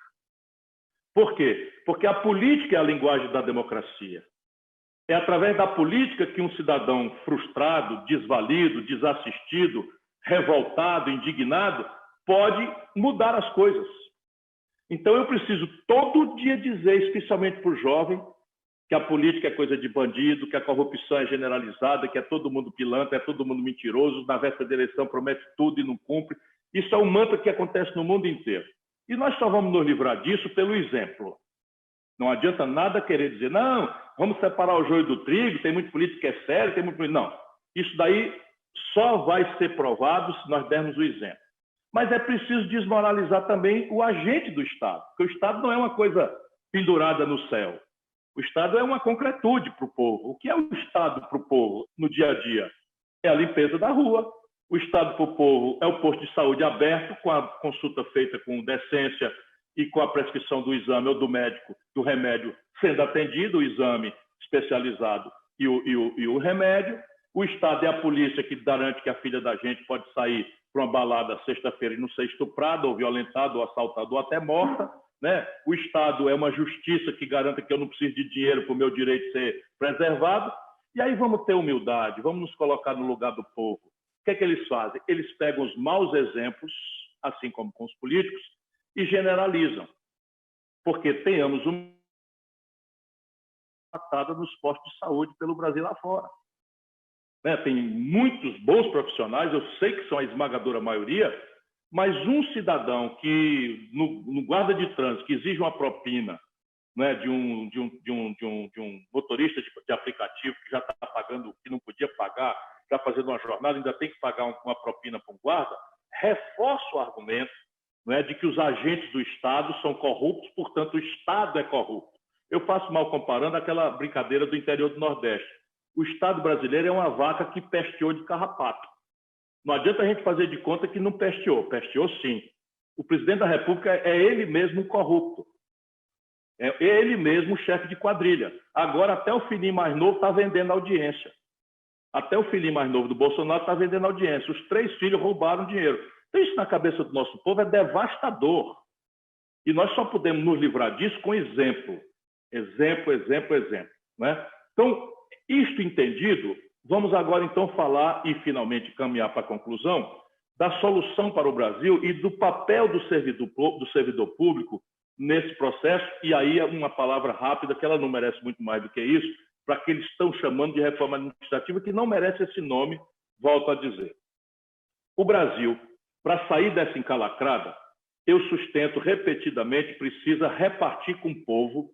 Por quê? Porque a política é a linguagem da democracia. É através da política que um cidadão frustrado, desvalido, desassistido, revoltado, indignado, pode mudar as coisas. Então eu preciso todo dia dizer, especialmente para o jovem, que a política é coisa de bandido, que a corrupção é generalizada, que é todo mundo pilantra, é todo mundo mentiroso, na véspera da eleição promete tudo e não cumpre. Isso é um mantra que acontece no mundo inteiro. E nós só vamos nos livrar disso pelo exemplo. Não adianta nada querer dizer, não, vamos separar o joio do trigo, tem muito político que é sério, tem muito... Não, isso daí só vai ser provado se nós dermos o exemplo. Mas é preciso desmoralizar também o agente do Estado, porque o Estado não é uma coisa pendurada no céu. O Estado é uma concretude para o povo. O que é o Estado para o povo no dia a dia? É a limpeza da rua. O Estado para o povo é o posto de saúde aberto, com a consulta feita com decência e com a prescrição do exame ou do médico, do remédio sendo atendido, o exame especializado e o remédio. O Estado é a polícia que garante que a filha da gente pode sair para uma balada sexta-feira e não ser estuprada, ou violentada, ou assaltada, ou até morta, né? O Estado é uma justiça que garanta que eu não preciso de dinheiro para o meu direito ser preservado. E aí vamos ter humildade, vamos nos colocar no lugar do povo. O que é que eles fazem? Eles pegam os maus exemplos, assim como com os políticos, e generalizam. Porque tenhamos uma tratada nos postos de saúde pelo Brasil lá fora. Né? Tem muitos bons profissionais, eu sei que são a esmagadora maioria, mas um cidadão que, no guarda de trânsito, que exige uma propina, né, de um motorista de aplicativo que já está pagando o que não podia pagar, está fazendo uma jornada, ainda tem que pagar uma propina para um guarda, reforça o argumento, né, de que os agentes do Estado são corruptos, portanto, o Estado é corrupto. Eu faço mal comparando aquela brincadeira do interior do Nordeste. O Estado brasileiro é uma vaca que pesteou de carrapato. Não adianta a gente fazer de conta que não pesteou. Pesteou sim. O presidente da República é ele mesmo um corrupto. É ele mesmo o chefe de quadrilha. Agora até o filhinho mais novo está vendendo audiência. Até o filhinho mais novo do Bolsonaro está vendendo audiência. Os 3 filhos roubaram dinheiro. Então isso na cabeça do nosso povo é devastador. E nós só podemos nos livrar disso com exemplo. Exemplo, exemplo, exemplo. Né? Então, isto entendido, vamos agora então falar e finalmente caminhar para a conclusão da solução para o Brasil e do papel do servidor público nesse processo, e aí é uma palavra rápida, que ela não merece muito mais do que isso, para que eles estão chamando de reforma administrativa, que não merece esse nome, volto a dizer. O Brasil, para sair dessa encalacrada, eu sustento repetidamente, precisa repartir com o povo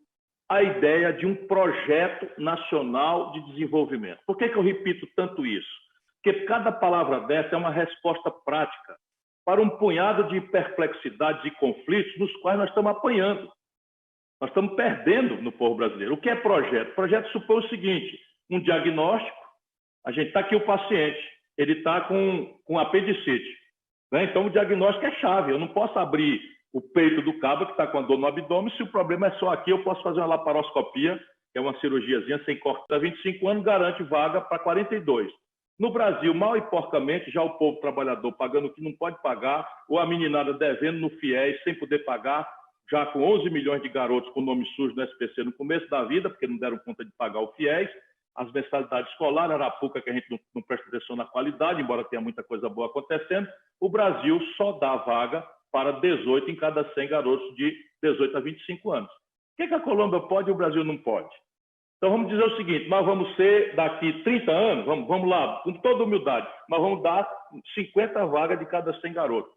a ideia de um projeto nacional de desenvolvimento. Por que eu repito tanto isso? Porque cada palavra dessa é uma resposta prática para um punhado de perplexidades e conflitos nos quais nós estamos apanhando. Nós estamos perdendo no povo brasileiro. O que é projeto? Projeto supõe o seguinte, um diagnóstico, a gente está aqui o paciente, ele está com apendicite. Né? Então, o diagnóstico é chave. Eu não posso abrir o peito do cabo que está com a dor no abdômen. Se o problema é só aqui, eu posso fazer uma laparoscopia, que é uma cirurgiazinha sem corte há 25 anos, garante vaga para 42. No Brasil, mal e porcamente, já o povo trabalhador pagando o que não pode pagar, ou a meninada devendo no FIES sem poder pagar, já com 11 milhões de garotos com nome sujo no SPC no começo da vida, porque não deram conta de pagar o FIES, as mensalidades escolares, Arapuca, que a gente não presta atenção na qualidade, embora tenha muita coisa boa acontecendo, o Brasil só dá vaga para 18 em cada 100 garotos de 18 a 25 anos. O que a Colômbia pode e o Brasil não pode? Então vamos dizer o seguinte, nós vamos ser daqui 30 anos, vamos lá, com toda humildade, mas vamos dar 50 vagas de cada 100 garotos.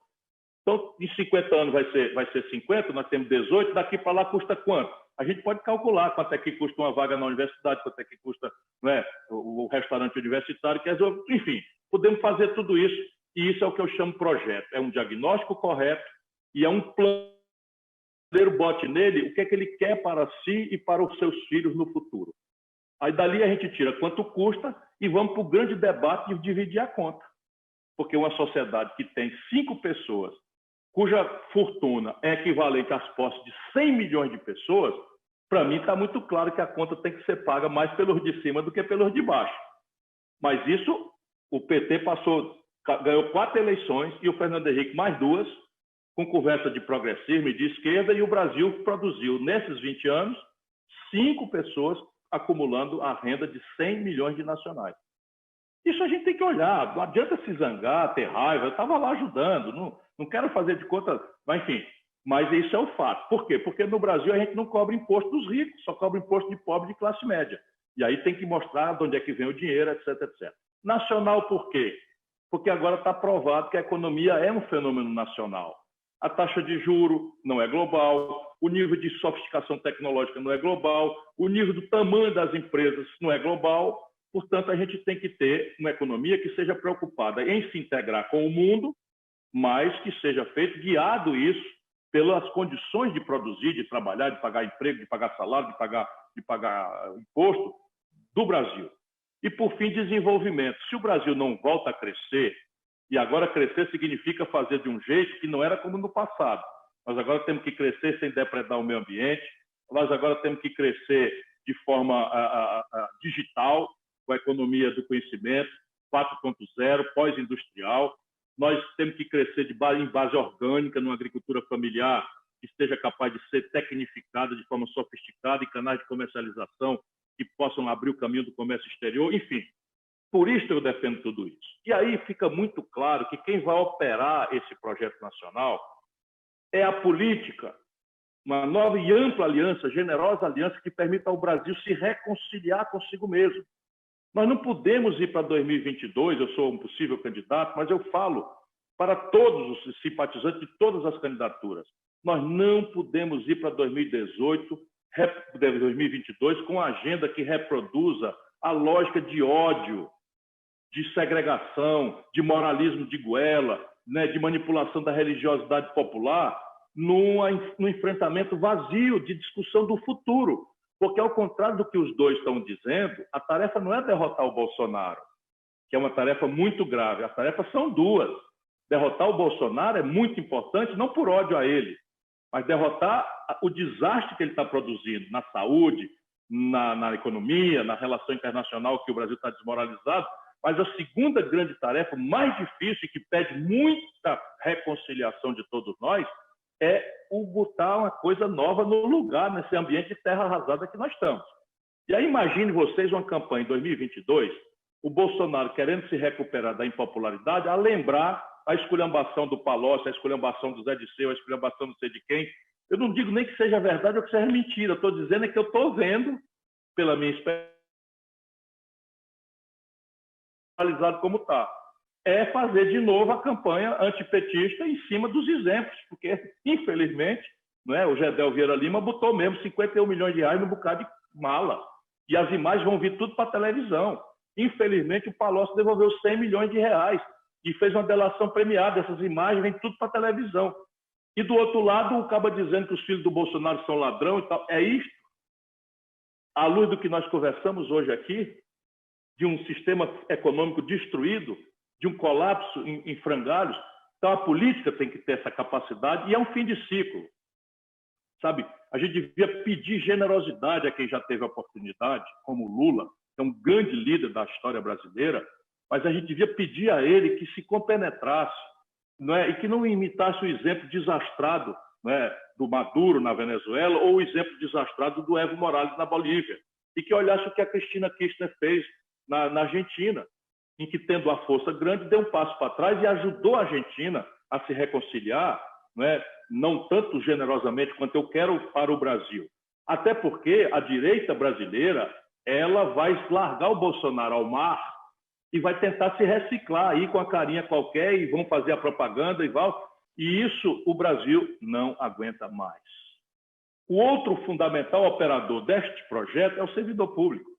Então, em 50 anos vai ser 50, nós temos 18, daqui para lá custa quanto? A gente pode calcular quanto é que custa uma vaga na universidade, quanto é que custa, né, o restaurante universitário, enfim, podemos fazer tudo isso, e isso é o que eu chamo de projeto. É um diagnóstico correto e é um plano. O bote nele o que é que ele quer para si e para os seus filhos no futuro. Aí dali a gente tira quanto custa e vamos para o grande debate de dividir a conta. Porque uma sociedade que tem 5 pessoas, cuja fortuna é equivalente às posses de 100 milhões de pessoas, para mim está muito claro que a conta tem que ser paga mais pelos de cima do que pelos de baixo. Mas isso, o PT ganhou 4 eleições e o Fernando Henrique mais 2, com conversa de progressismo e de esquerda, e o Brasil produziu, nesses 20 anos, 5 pessoas acumulando a renda de 100 milhões de nacionais. Isso a gente tem que olhar, não adianta se zangar, ter raiva, eu estava lá ajudando, não quero fazer de conta, mas enfim, mas isso é o fato. Por quê? Porque no Brasil a gente não cobra imposto dos ricos, só cobra imposto de pobre de classe média. E aí tem que mostrar de onde é que vem o dinheiro, etc, etc. Nacional por quê? Porque agora está provado que a economia é um fenômeno nacional. A taxa de juro não é global, o nível de sofisticação tecnológica não é global, o nível do tamanho das empresas não é global. Portanto, a gente tem que ter uma economia que seja preocupada em se integrar com o mundo, mas que seja feito, guiado isso pelas condições de produzir, de trabalhar, de pagar emprego, de pagar salário, de pagar imposto do Brasil. E, por fim, desenvolvimento. Se o Brasil não volta a crescer, e agora crescer significa fazer de um jeito que não era como no passado. nós agora temos que crescer sem depredar o meio ambiente, nós agora temos que crescer de forma digital, com a economia do conhecimento, 4.0, pós-industrial. Nós temos que crescer em base orgânica, numa agricultura familiar que esteja capaz de ser tecnificada de forma sofisticada e canais de comercialização que possam abrir o caminho do comércio exterior. Enfim, por isso eu defendo tudo isso. E aí fica muito claro que quem vai operar esse projeto nacional é a política, uma nova e ampla aliança, generosa aliança que permita ao Brasil se reconciliar consigo mesmo. Nós não podemos ir para 2022, eu sou um possível candidato, mas eu falo para todos os simpatizantes de todas as candidaturas. Nós não podemos ir para 2018, 2022 com uma agenda que reproduza a lógica de ódio, de segregação, de moralismo de goela, né, de manipulação da religiosidade popular, no enfrentamento vazio de discussão do futuro. Porque, ao contrário do que os dois estão dizendo, a tarefa não é derrotar o Bolsonaro, que é uma tarefa muito grave. As tarefas são duas. Derrotar o Bolsonaro é muito importante, não por ódio a ele, mas derrotar o desastre que ele está produzindo na saúde, na economia, na relação internacional, que o Brasil está desmoralizado. Mas a segunda grande tarefa, mais difícil e que pede muita reconciliação de todos nós, é botar uma coisa nova no lugar, nesse ambiente de terra arrasada que nós estamos. E aí imagine vocês uma campanha em 2022, o Bolsonaro querendo se recuperar da impopularidade, a lembrar a esculhambação do Palocci, a esculhambação do Zé Disseu, a esculhambação não sei de quem. Eu não digo nem que seja verdade ou que seja mentira, eu estou dizendo é que eu estou vendo, pela minha experiência, como está. É fazer de novo a campanha antipetista em cima dos exemplos, porque, infelizmente, o Gedel Vieira Lima botou mesmo 51 milhões de reais no bocado de mala, e as imagens vão vir tudo para a televisão. Infelizmente, o Palocci devolveu 100 milhões de reais e fez uma delação premiada. Essas imagens vêm tudo para a televisão. E, do outro lado, o caba dizendo que os filhos do Bolsonaro são ladrão e tal. É isto. À luz do que nós conversamos hoje aqui, de um sistema econômico destruído, de um colapso em frangalhos. Então, a política tem que ter essa capacidade e é um fim de ciclo. Sabe? A gente devia pedir generosidade a quem já teve a oportunidade, como Lula, que é um grande líder da história brasileira, mas a gente devia pedir a ele que se compenetrasse, e que não imitasse o exemplo desastrado, do Maduro na Venezuela ou o exemplo desastrado do Evo Morales na Bolívia, e que olhasse o que a Cristina Kirchner fez na Argentina, em que, tendo a força grande, deu um passo para trás e ajudou a Argentina a se reconciliar, não tanto generosamente quanto eu quero para o Brasil. Até porque a direita brasileira ela vai largar o Bolsonaro ao mar e vai tentar se reciclar aí com a carinha qualquer e vão fazer a propaganda e isso o Brasil não aguenta mais. O outro fundamental operador deste projeto é o servidor público.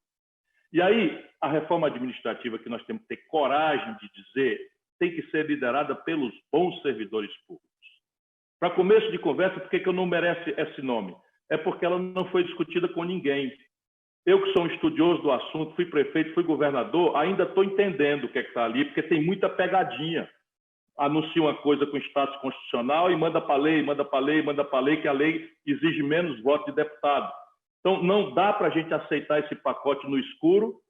E aí, a reforma administrativa que nós temos que ter coragem de dizer tem que ser liderada pelos bons servidores públicos. Para começo de conversa, por que eu não mereço esse nome? É porque ela não foi discutida com ninguém. Eu, que sou um estudioso do assunto, fui prefeito, fui governador, ainda estou entendendo o que está ali, porque tem muita pegadinha. Anuncia uma coisa com status constitucional e manda para a lei, manda para a lei, manda para a lei, que a lei exige menos votos de deputado. Então, não dá para a gente aceitar esse pacote no escuro,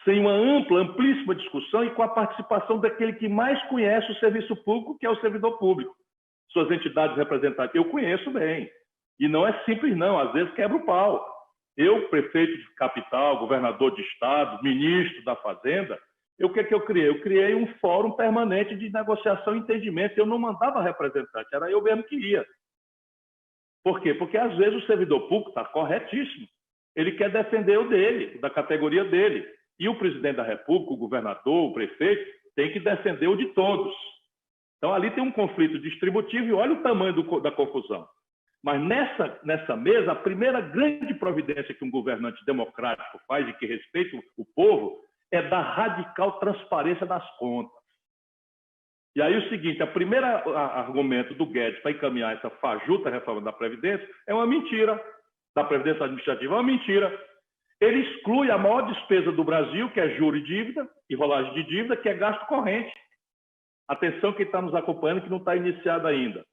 sem uma amplíssima discussão e com a participação daquele que mais conhece o serviço público, que é o servidor público. Suas entidades representativas, eu conheço bem. E não é simples, não. Às vezes quebra o pau. Eu, prefeito de capital, governador de estado, ministro da Fazenda, o que eu criei? Eu criei um fórum permanente de negociação e entendimento. Eu não mandava representante, era eu mesmo que ia. Por quê? Porque, às vezes, o servidor público está corretíssimo. Ele quer defender o dele, da categoria dele. E o presidente da República, o governador, o prefeito, tem que defender o de todos. Então, ali tem um conflito distributivo e olha o tamanho da confusão. Mas nessa mesa, a primeira grande providência que um governante democrático faz e que respeita o povo é da radical transparência das contas. E aí o seguinte, o primeiro argumento do Guedes para encaminhar essa fajuta reforma da Previdência é uma mentira, da Previdência Administrativa, é uma mentira. Ele exclui a maior despesa do Brasil, que é juro e dívida, e rolagem de dívida, que é gasto corrente. Atenção quem está nos acompanhando que não está iniciado ainda.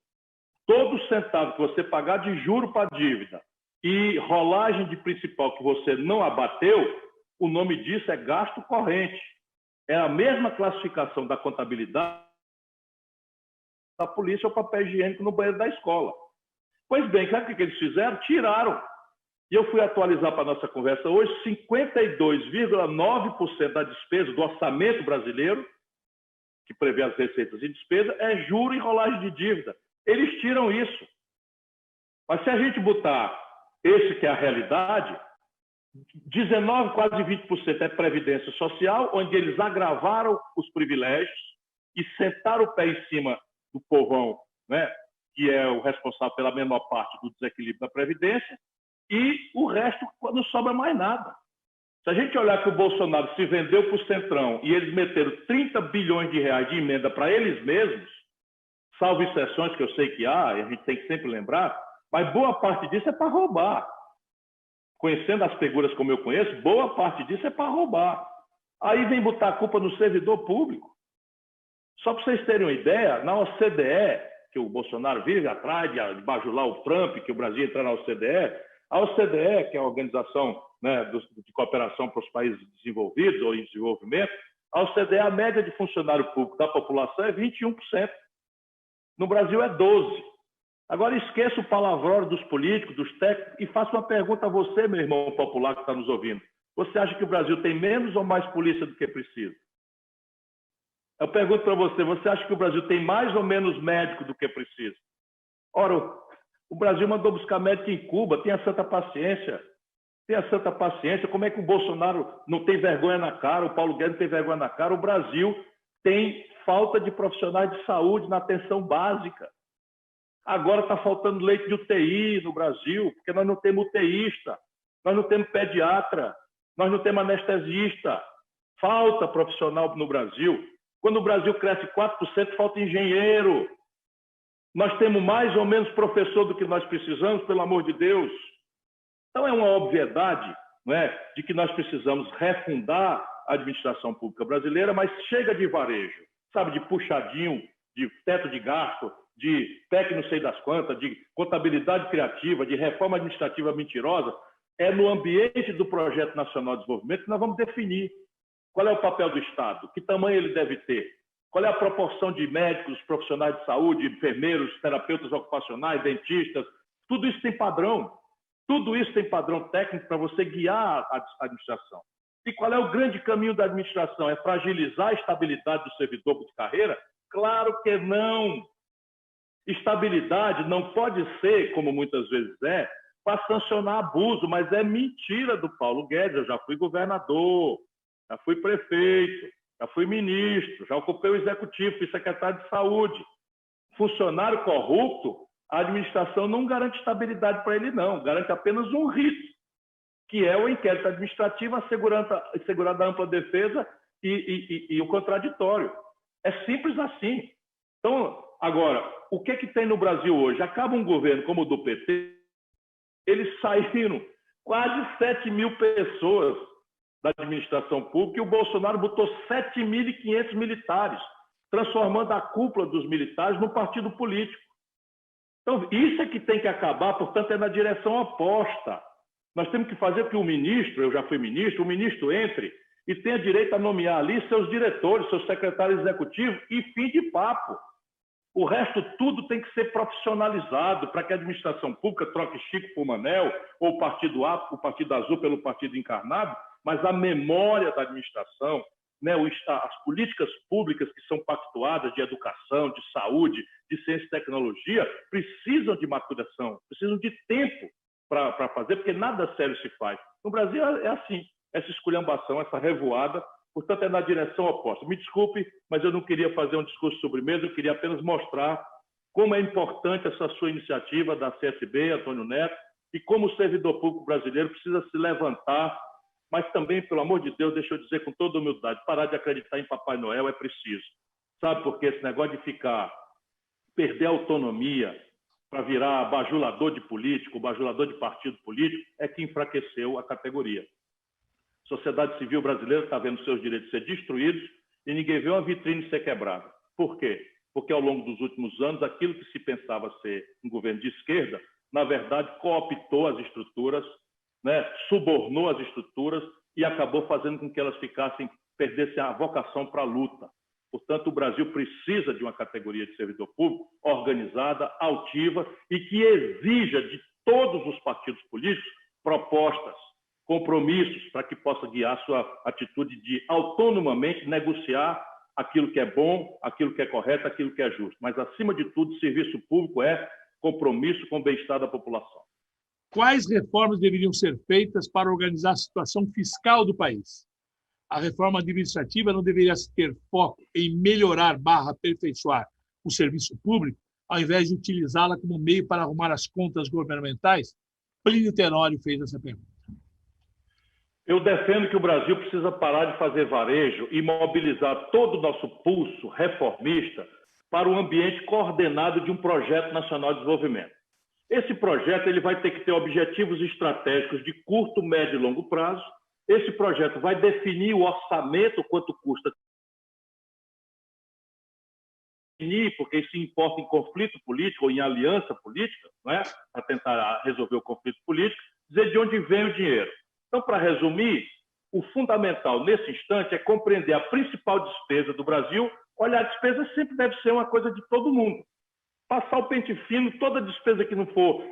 todo centavo que você pagar de juro para dívida e rolagem de principal que você não abateu, o nome disso é gasto corrente. É a mesma classificação da contabilidade da polícia ou papel higiênico no banheiro da escola. Pois bem, sabe o que eles fizeram? Tiraram. E eu fui atualizar para a nossa conversa hoje, 52,9% da despesa do orçamento brasileiro, que prevê as receitas e despesas, é juro e rolagem de dívida. Eles tiram isso. Mas se a gente botar esse que é a realidade, 19, quase 20% é previdência social, onde eles agravaram os privilégios e sentaram o pé em cima do povão, né, que é o responsável pela menor parte do desequilíbrio da previdência, e o resto não sobra mais nada. Se a gente olhar que o Bolsonaro se vendeu para o Centrão e eles meteram 30 bilhões de reais de emenda para eles mesmos, salvo exceções que eu sei que há, e a gente tem que sempre lembrar, mas boa parte disso é para roubar. Conhecendo as figuras como eu conheço, boa parte disso é para roubar. Aí vem botar a culpa no servidor público. Só para vocês terem uma ideia, na OCDE, que o Bolsonaro vive atrás de bajular o Trump, que o Brasil entra na OCDE, a OCDE, que é a Organização, né, de Cooperação para os Países Desenvolvidos ou em Desenvolvimento, a OCDE, a média de funcionário público da população é 21%. No Brasil é 12%. Agora esqueça o palavrão dos políticos, dos técnicos, e faça uma pergunta a você, meu irmão popular que está nos ouvindo. Você acha que o Brasil tem menos ou mais polícia do que precisa? Eu pergunto para você, você acha que o Brasil tem mais ou menos médico do que precisa? Ora, o Brasil mandou buscar médico em Cuba, tenha santa paciência. Tenha santa paciência. Como é que o Bolsonaro não tem vergonha na cara, o Paulo Guedes não tem vergonha na cara? O Brasil tem falta de profissionais de saúde na atenção básica. Agora está faltando leite de UTI no Brasil, porque nós não temos UTIsta, nós não temos pediatra, nós não temos anestesista. Falta profissional no Brasil. Quando o Brasil cresce 4%, falta engenheiro. Nós temos mais ou menos professor do que nós precisamos, pelo amor de Deus. Então é uma obviedade, não é, de que nós precisamos refundar a administração pública brasileira, mas chega de varejo, sabe, de puxadinho, de teto de gasto, de PEC não sei das quantas, de contabilidade criativa, de reforma administrativa mentirosa. É no ambiente do Projeto Nacional de Desenvolvimento que nós vamos definir qual é o papel do Estado, que tamanho ele deve ter, qual é a proporção de médicos, profissionais de saúde, enfermeiros, terapeutas ocupacionais, dentistas. Tudo isso tem padrão. Tudo isso tem padrão técnico para você guiar a administração. E qual é o grande caminho da administração? É fragilizar a estabilidade do servidor de carreira? Claro que não. Estabilidade não pode ser, como muitas vezes é, para sancionar abuso, mas é mentira do Paulo Guedes. Eu já fui governador, já fui prefeito, já fui ministro, já ocupei o executivo, fui secretário de saúde. Funcionário corrupto, a administração não garante estabilidade para ele, não. Garante apenas um rito, que é o inquérito administrativo, a segurança da ampla defesa e o contraditório. É simples assim. Então, agora, o que tem no Brasil hoje? Acaba um governo como o do PT, eles saíram quase 7 mil pessoas da administração pública e o Bolsonaro botou 7.500 militares, transformando a cúpula dos militares num partido político. Então, isso é que tem que acabar, portanto, é na direção oposta. Nós temos que fazer que o ministro, eu já fui ministro, o ministro entre e tenha direito a nomear ali seus diretores, seus secretários executivos e fim de papo. O resto tudo tem que ser profissionalizado para que a administração pública troque Chico por Manel, ou o Partido A, o Partido Azul pelo Partido Encarnado, mas a memória da administração, né, as políticas públicas que são pactuadas de educação, de saúde, de ciência e tecnologia, precisam de maturação, precisam de tempo para fazer, porque nada sério se faz. No Brasil é assim, essa esculhambação, essa revoada, portanto, é na direção oposta. Me desculpe, mas eu não queria fazer um discurso sobre mesa, eu queria apenas mostrar como é importante essa sua iniciativa da CSB, Antônio Neto, e como o servidor público brasileiro precisa se levantar, mas também, pelo amor de Deus, deixa eu dizer com toda humildade, parar de acreditar em Papai Noel é preciso. Sabe por quê? Esse negócio de perder a autonomia para virar bajulador de político, bajulador de partido político, é que enfraqueceu a categoria. A sociedade civil brasileira está vendo seus direitos ser destruídos e ninguém vê uma vitrine ser quebrada. Por quê? porque ao longo dos últimos anos, aquilo que se pensava ser um governo de esquerda, na verdade, cooptou as estruturas, né, subornou as estruturas e acabou fazendo com que elas perdessem a vocação para a luta. Portanto, o Brasil precisa de uma categoria de servidor público organizada, altiva e que exija de todos os partidos políticos propostas, compromissos para que possa guiar sua atitude de autonomamente negociar aquilo que é bom, aquilo que é correto, aquilo que é justo. Mas, acima de tudo, serviço público é compromisso com o bem-estar da população. Quais reformas deveriam ser feitas para organizar a situação fiscal do país? A reforma administrativa não deveria ter foco em melhorar/aperfeiçoar o serviço público, ao invés de utilizá-la como meio para arrumar as contas governamentais? Plínio Tenório fez essa pergunta. Eu defendo que o Brasil precisa parar de fazer varejo e mobilizar todo o nosso pulso reformista para um ambiente coordenado de um projeto nacional de desenvolvimento. Esse projeto ele vai ter que ter objetivos estratégicos de curto, médio e longo prazo. Esse projeto vai definir o orçamento, quanto custa, porque isso importa em conflito político ou em aliança política, não é? Para tentar resolver o conflito político, dizer de onde vem o dinheiro. Então, para resumir, o fundamental nesse instante é compreender a principal despesa do Brasil. Olha, a despesa sempre deve ser uma coisa de todo mundo. Passar o pente fino, toda despesa que não for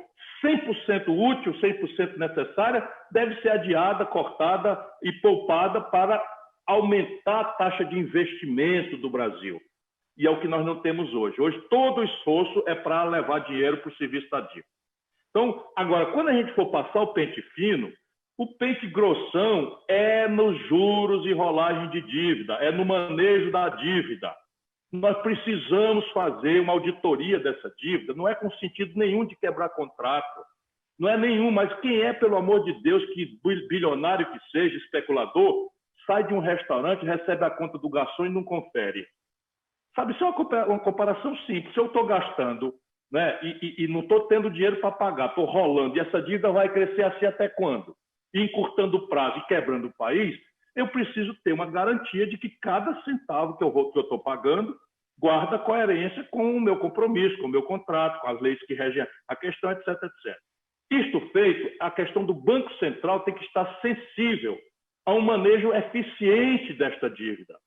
100% útil, 100% necessária, deve ser adiada, cortada e poupada para aumentar a taxa de investimento do Brasil. E é o que nós não temos hoje. Hoje, todo o esforço é para levar dinheiro para o serviço da dívida. Então, agora, quando a gente for passar o pente fino, o pente grossão é nos juros e rolagem de dívida, é no manejo da dívida. Nós precisamos fazer uma auditoria dessa dívida, não é com sentido nenhum de quebrar contrato, não é nenhum, mas quem é, pelo amor de Deus, que bilionário que seja, especulador, sai de um restaurante, recebe a conta do garçom e não confere. Sabe, isso é uma comparação simples. Se eu estou gastando, né, e não estou tendo dinheiro para pagar, estou rolando, e essa dívida vai crescer assim até quando? E encurtando o prazo e quebrando o país, eu preciso ter uma garantia de que cada centavo que eu estou pagando guarda coerência com o meu compromisso, com o meu contrato, com as leis que regem a questão, etc, etc. Isto feito, a questão do Banco Central tem que estar sensível a um manejo eficiente desta dívida.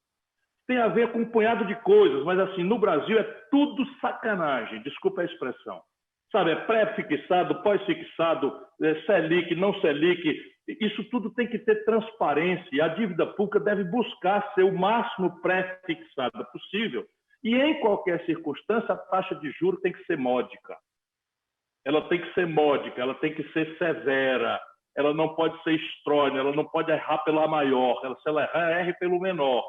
Tem a ver com um punhado de coisas, mas assim, no Brasil é tudo sacanagem, desculpa a expressão. Sabe, é pré-fixado, pós-fixado, Selic, não Selic, isso tudo tem que ter transparência e a dívida pública deve buscar ser o máximo pré-fixada possível e em qualquer circunstância a taxa de juros tem que ser módica. Ela tem que ser módica, ela tem que ser severa, ela não pode ser estróina, ela não pode errar pela maior, se ela errar, erre pelo menor.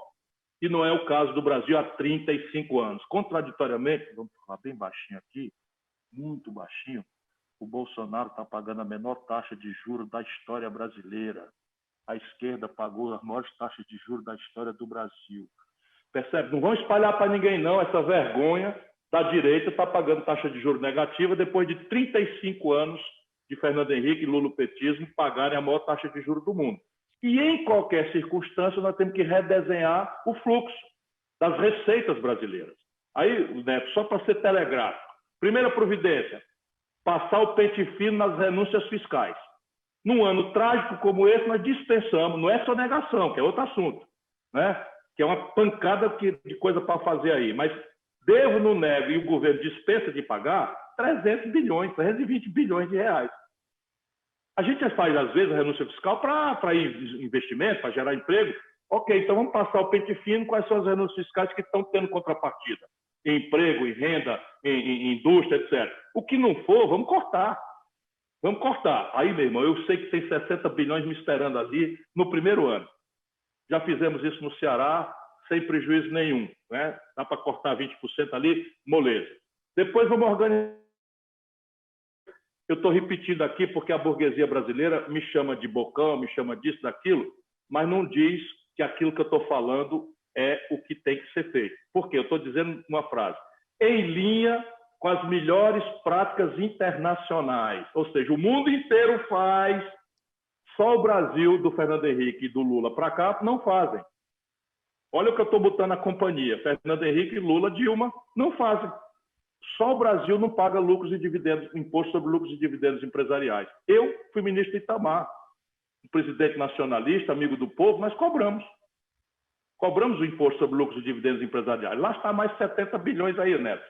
E não é o caso do Brasil há 35 anos. Contraditoriamente, vamos falar bem baixinho aqui, muito baixinho, o Bolsonaro está pagando a menor taxa de juros da história brasileira. A esquerda pagou as maiores taxas de juros da história do Brasil. Percebe? Não vão espalhar para ninguém, não, essa vergonha da direita está pagando taxa de juros negativa depois de 35 anos de Fernando Henrique e lulopetismo pagarem a maior taxa de juros do mundo. E em qualquer circunstância nós temos que redesenhar o fluxo das receitas brasileiras. Aí, Neto, só para ser telegráfico. Primeira providência, passar o pente fino nas renúncias fiscais. Num ano trágico como esse, nós dispensamos, não é sonegação, que é outro assunto, né? Que é uma pancada de coisa para fazer aí. Mas devo, não nego, e o governo dispensa de pagar 300 bilhões, 320 bilhões de reais. A gente faz, às vezes, a renúncia fiscal para investimento, para gerar emprego. Ok, então vamos passar o pente fino, quais são as renúncias fiscais que estão tendo contrapartida? Em emprego, em renda, em indústria, etc. O que não for, vamos cortar. Vamos cortar. Aí, meu irmão, eu sei que tem 60 bilhões me esperando ali no primeiro ano. Já fizemos isso no Ceará, sem prejuízo nenhum, né? Dá para cortar 20% ali, moleza. Depois vamos organizar. Eu estou repetindo aqui porque a burguesia brasileira me chama de bocão, me chama disso, daquilo, mas não diz que aquilo que eu estou falando é o que tem que ser feito. Por quê? Eu estou dizendo uma frase. Em linha com as melhores práticas internacionais. Ou seja, o mundo inteiro faz, só o Brasil, do Fernando Henrique e do Lula para cá, não fazem. Olha o que eu estou botando na companhia. Fernando Henrique, Lula, Dilma não fazem. Só o Brasil não paga lucros e dividendos, imposto sobre lucros e dividendos empresariais. Eu fui ministro de Itamar, presidente nacionalista, amigo do povo, nós cobramos. Cobramos o imposto sobre lucros e dividendos empresariais. Lá está mais 70 bilhões aí, Neto,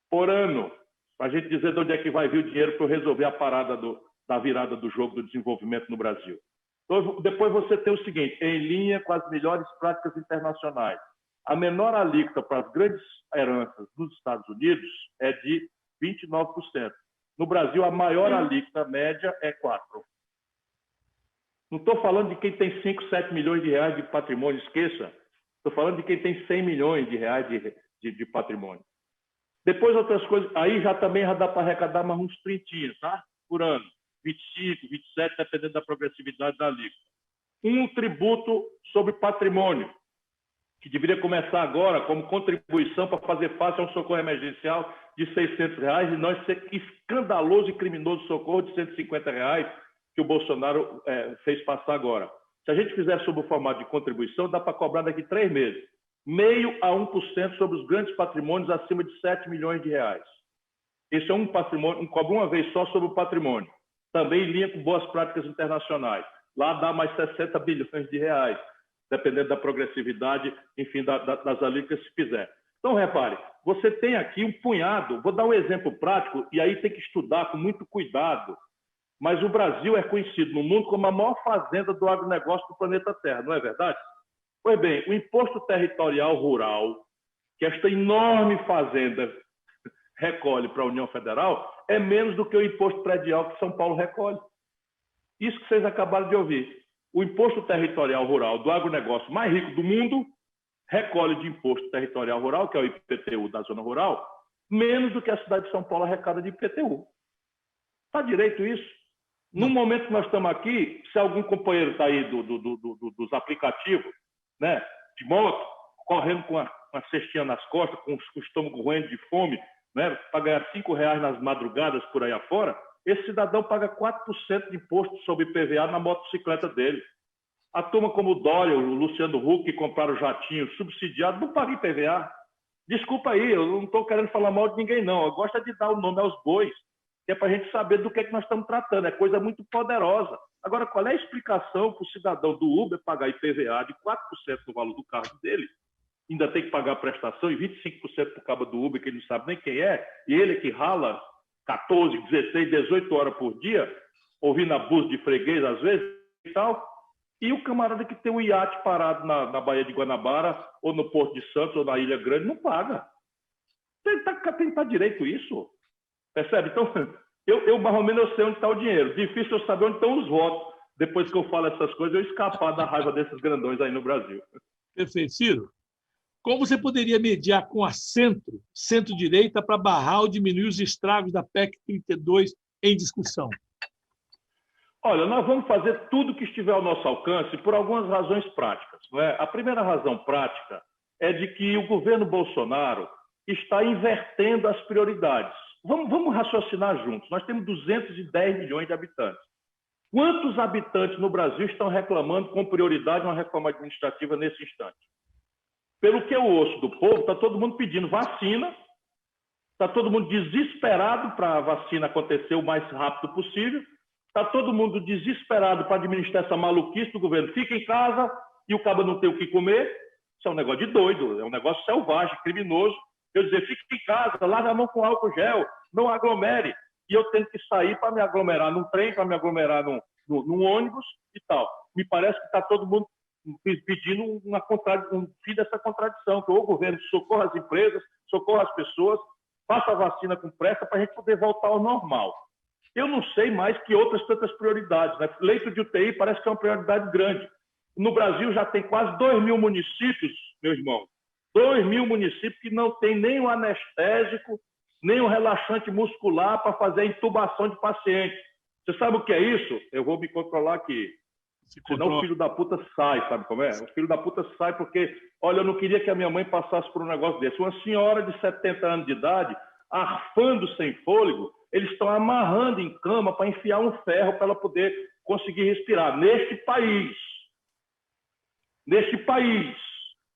por ano, para a gente dizer de onde é que vai vir o dinheiro para eu resolver a parada da virada do jogo do desenvolvimento no Brasil. Então, depois você tem o seguinte, em linha com as melhores práticas internacionais. A menor alíquota para as grandes heranças nos Estados Unidos é de 29%. No Brasil, a maior alíquota média é 4%. Não estou falando de quem tem 5, 7 milhões de reais de patrimônio, esqueça. Estou falando de quem tem 100 milhões de reais de patrimônio. Depois, outras coisas, aí também já dá para arrecadar mais uns 30, tá? Por ano. 25, 27, dependendo da progressividade da alíquota. Um tributo sobre patrimônio, que deveria começar agora como contribuição para fazer face a um socorro emergencial de R$600 e não esse escandaloso e criminoso socorro de R$150 que o Bolsonaro fez passar agora. Se a gente fizer sob o formato de contribuição, dá para cobrar daqui 3 meses. 0,5% a 1% sobre os grandes patrimônios acima de 7 milhões de reais. Esse é um patrimônio, cobra uma vez só sobre o patrimônio. Também em linha com boas práticas internacionais. Lá dá mais 60 bilhões de reais, dependendo da progressividade, enfim, das alíquotas que se fizer. Então, repare, você tem aqui um punhado, vou dar um exemplo prático, e aí tem que estudar com muito cuidado, mas o Brasil é conhecido no mundo como a maior fazenda do agronegócio do planeta Terra, não é verdade? Pois bem, o imposto territorial rural, que esta enorme fazenda recolhe para a União Federal, é menos do que o imposto predial que São Paulo recolhe. Isso que vocês acabaram de ouvir. O imposto territorial rural do agronegócio mais rico do mundo recolhe de imposto territorial rural, que é o IPTU da zona rural, menos do que a cidade de São Paulo arrecada de IPTU. Está direito isso? No momento que nós estamos aqui, se algum companheiro está aí dos aplicativos, né, de moto, correndo com a cestinha nas costas, com o estômago roendo de fome, né, para ganhar R$5 nas madrugadas por aí afora, esse cidadão paga 4% de imposto sobre IPVA na motocicleta dele. A turma como o Dória, o Luciano Huck, que compraram jatinho subsidiado, não paga IPVA. Desculpa aí, eu não estou querendo falar mal de ninguém, não. Eu gosto de dar o nome aos bois, que é para a gente saber do que é que nós estamos tratando. É coisa muito poderosa. Agora, qual é a explicação para o cidadão do Uber pagar IPVA de 4% do valor do carro dele, ainda tem que pagar a prestação, e 25% para o cabo do Uber, que ele não sabe nem quem é, e ele que rala 14, 16, 18 horas por dia, ouvindo abuso de freguês às vezes e tal, e o camarada que tem um iate parado na Baía de Guanabara, ou no Porto de Santos, ou na Ilha Grande, não paga. Tem que estar direito isso. Percebe? Então, eu mais ou menos eu sei onde está o dinheiro. Difícil eu saber onde estão os votos. Depois que eu falo essas coisas, eu escapar da raiva desses grandões aí no Brasil. Perfeito. Ciro, como você poderia mediar com a centro-direita, para barrar ou diminuir os estragos da PEC 32 em discussão? Olha, nós vamos fazer tudo o que estiver ao nosso alcance por algumas razões práticas. Não é? A primeira razão prática é de que o governo Bolsonaro está invertendo as prioridades. Vamos raciocinar juntos. Nós temos 210 milhões de habitantes. Quantos habitantes no Brasil estão reclamando com prioridade uma reforma administrativa nesse instante? Pelo que eu ouço do povo, está todo mundo pedindo vacina, está todo mundo desesperado para a vacina acontecer o mais rápido possível, está todo mundo desesperado para administrar essa maluquice do governo. Fica em casa e o cabo não tem o que comer. Isso é um negócio de doido, é um negócio selvagem, criminoso. Eu dizer, fique em casa, lave a mão com álcool gel, não aglomere. E eu tenho que sair para me aglomerar num trem, para me aglomerar num ônibus e tal. Me parece que está todo mundo pedindo um fim dessa contradição, que o governo socorra as empresas, socorra as pessoas, faça a vacina com pressa para a gente poder voltar ao normal. Eu não sei mais que outras tantas prioridades. Né? Leito de UTI parece que é uma prioridade grande. No Brasil já tem quase 2.000 municípios, meu irmão, 2.000 municípios que não tem nem o anestésico, nem o relaxante muscular para fazer a intubação de paciente. Você sabe o que é isso? Eu vou me controlar aqui. Senão o filho da puta sai, sabe como é? O filho da puta sai porque, olha, eu não queria que a minha mãe passasse por um negócio desse. Uma senhora de 70 anos de idade, arfando sem fôlego, eles estão amarrando em cama para enfiar um ferro para ela poder conseguir respirar. Neste país.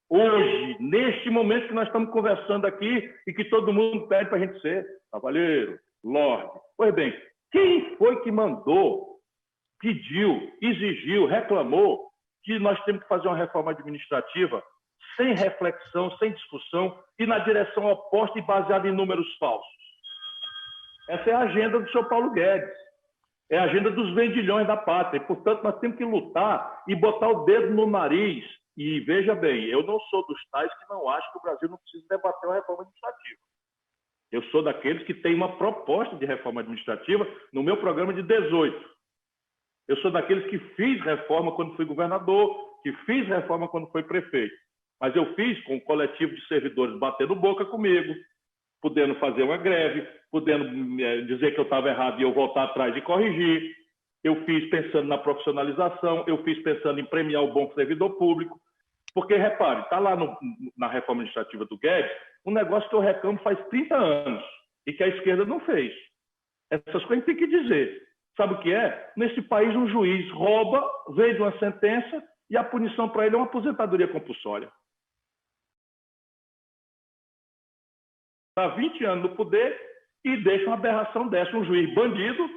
Hoje, neste momento que nós estamos conversando aqui e que todo mundo pede para a gente ser cavalheiro, lorde. Pois bem, quem foi que mandou, pediu, exigiu, reclamou que nós temos que fazer uma reforma administrativa sem reflexão, sem discussão e na direção oposta e baseada em números falsos? Essa é a agenda do senhor Paulo Guedes. É a agenda dos vendilhões da pátria. E, portanto, nós temos que lutar e botar o dedo no nariz. E veja bem, eu não sou dos tais que não acham que o Brasil não precisa debater uma reforma administrativa. Eu sou daqueles que têm uma proposta de reforma administrativa no meu programa de 18. Eu sou daqueles que fiz reforma quando fui governador, que fiz reforma quando fui prefeito. Mas eu fiz com o coletivo de servidores batendo boca comigo, podendo fazer uma greve, podendo dizer que eu estava errado e eu voltar atrás e corrigir. Eu fiz pensando na profissionalização, eu fiz pensando em premiar o bom servidor público. Porque, repare, está lá na reforma administrativa do Guedes um negócio que eu reclamo faz 30 anos e que a esquerda não fez. Essas coisas tem que dizer. Sabe o que é? Nesse país, um juiz rouba, vende uma sentença e a punição para ele é uma aposentadoria compulsória. Está 20 anos no poder e deixa uma aberração dessa. Um juiz bandido,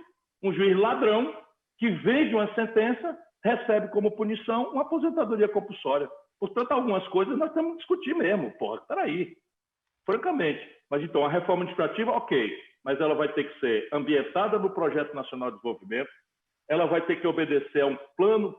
um juiz ladrão, que vende uma sentença, recebe como punição uma aposentadoria compulsória. Portanto, algumas coisas nós temos que discutir mesmo. Porra, peraí. Francamente. Mas então, a reforma administrativa, ok. Mas ela vai ter que ser ambientada no Projeto Nacional de Desenvolvimento, ela vai ter que obedecer a um plano,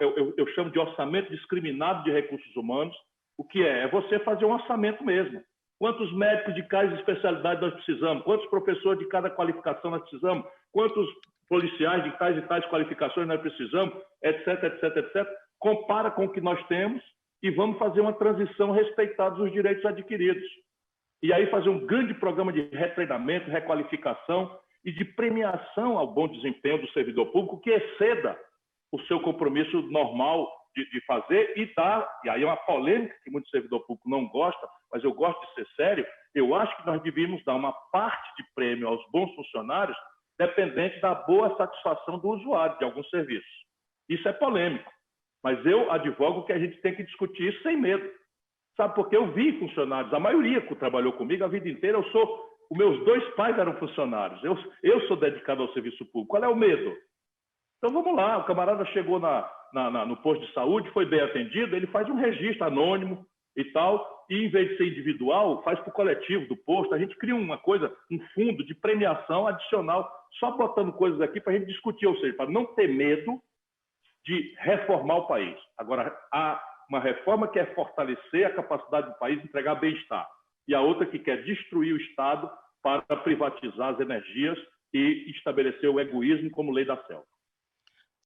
eu chamo de orçamento discriminado de recursos humanos. O que é? É você fazer um orçamento mesmo. Quantos médicos de cada especialidade nós precisamos? Quantos professores de cada qualificação nós precisamos? Quantos policiais de tais e tais qualificações nós precisamos? Etc, etc, etc. Compara com o que nós temos e vamos fazer uma transição respeitados os direitos adquiridos. E aí fazer um grande programa de retreinamento, requalificação e de premiação ao bom desempenho do servidor público que exceda o seu compromisso normal de fazer e dar, e aí é uma polêmica que muito servidor público não gosta, mas eu gosto de ser sério, eu acho que nós devíamos dar uma parte de prêmio aos bons funcionários dependente da boa satisfação do usuário de algum serviço. Isso é polêmico, mas eu advogo que a gente tem que discutir isso sem medo. Sabe, porque eu vi funcionários, a maioria que trabalhou comigo a vida inteira, os meus 2 pais eram funcionários, eu sou dedicado ao serviço público. Qual é o medo? Então vamos lá, o camarada chegou no posto de saúde, foi bem atendido, ele faz um registro anônimo e tal, e em vez de ser individual, faz para o coletivo do posto. A gente cria uma coisa, um fundo de premiação adicional, só botando coisas aqui para a gente discutir, ou seja, para não ter medo de reformar o país. Agora, há uma reforma que é fortalecer a capacidade do país de entregar bem-estar, e a outra que quer destruir o Estado para privatizar as energias e estabelecer o egoísmo como lei da selva.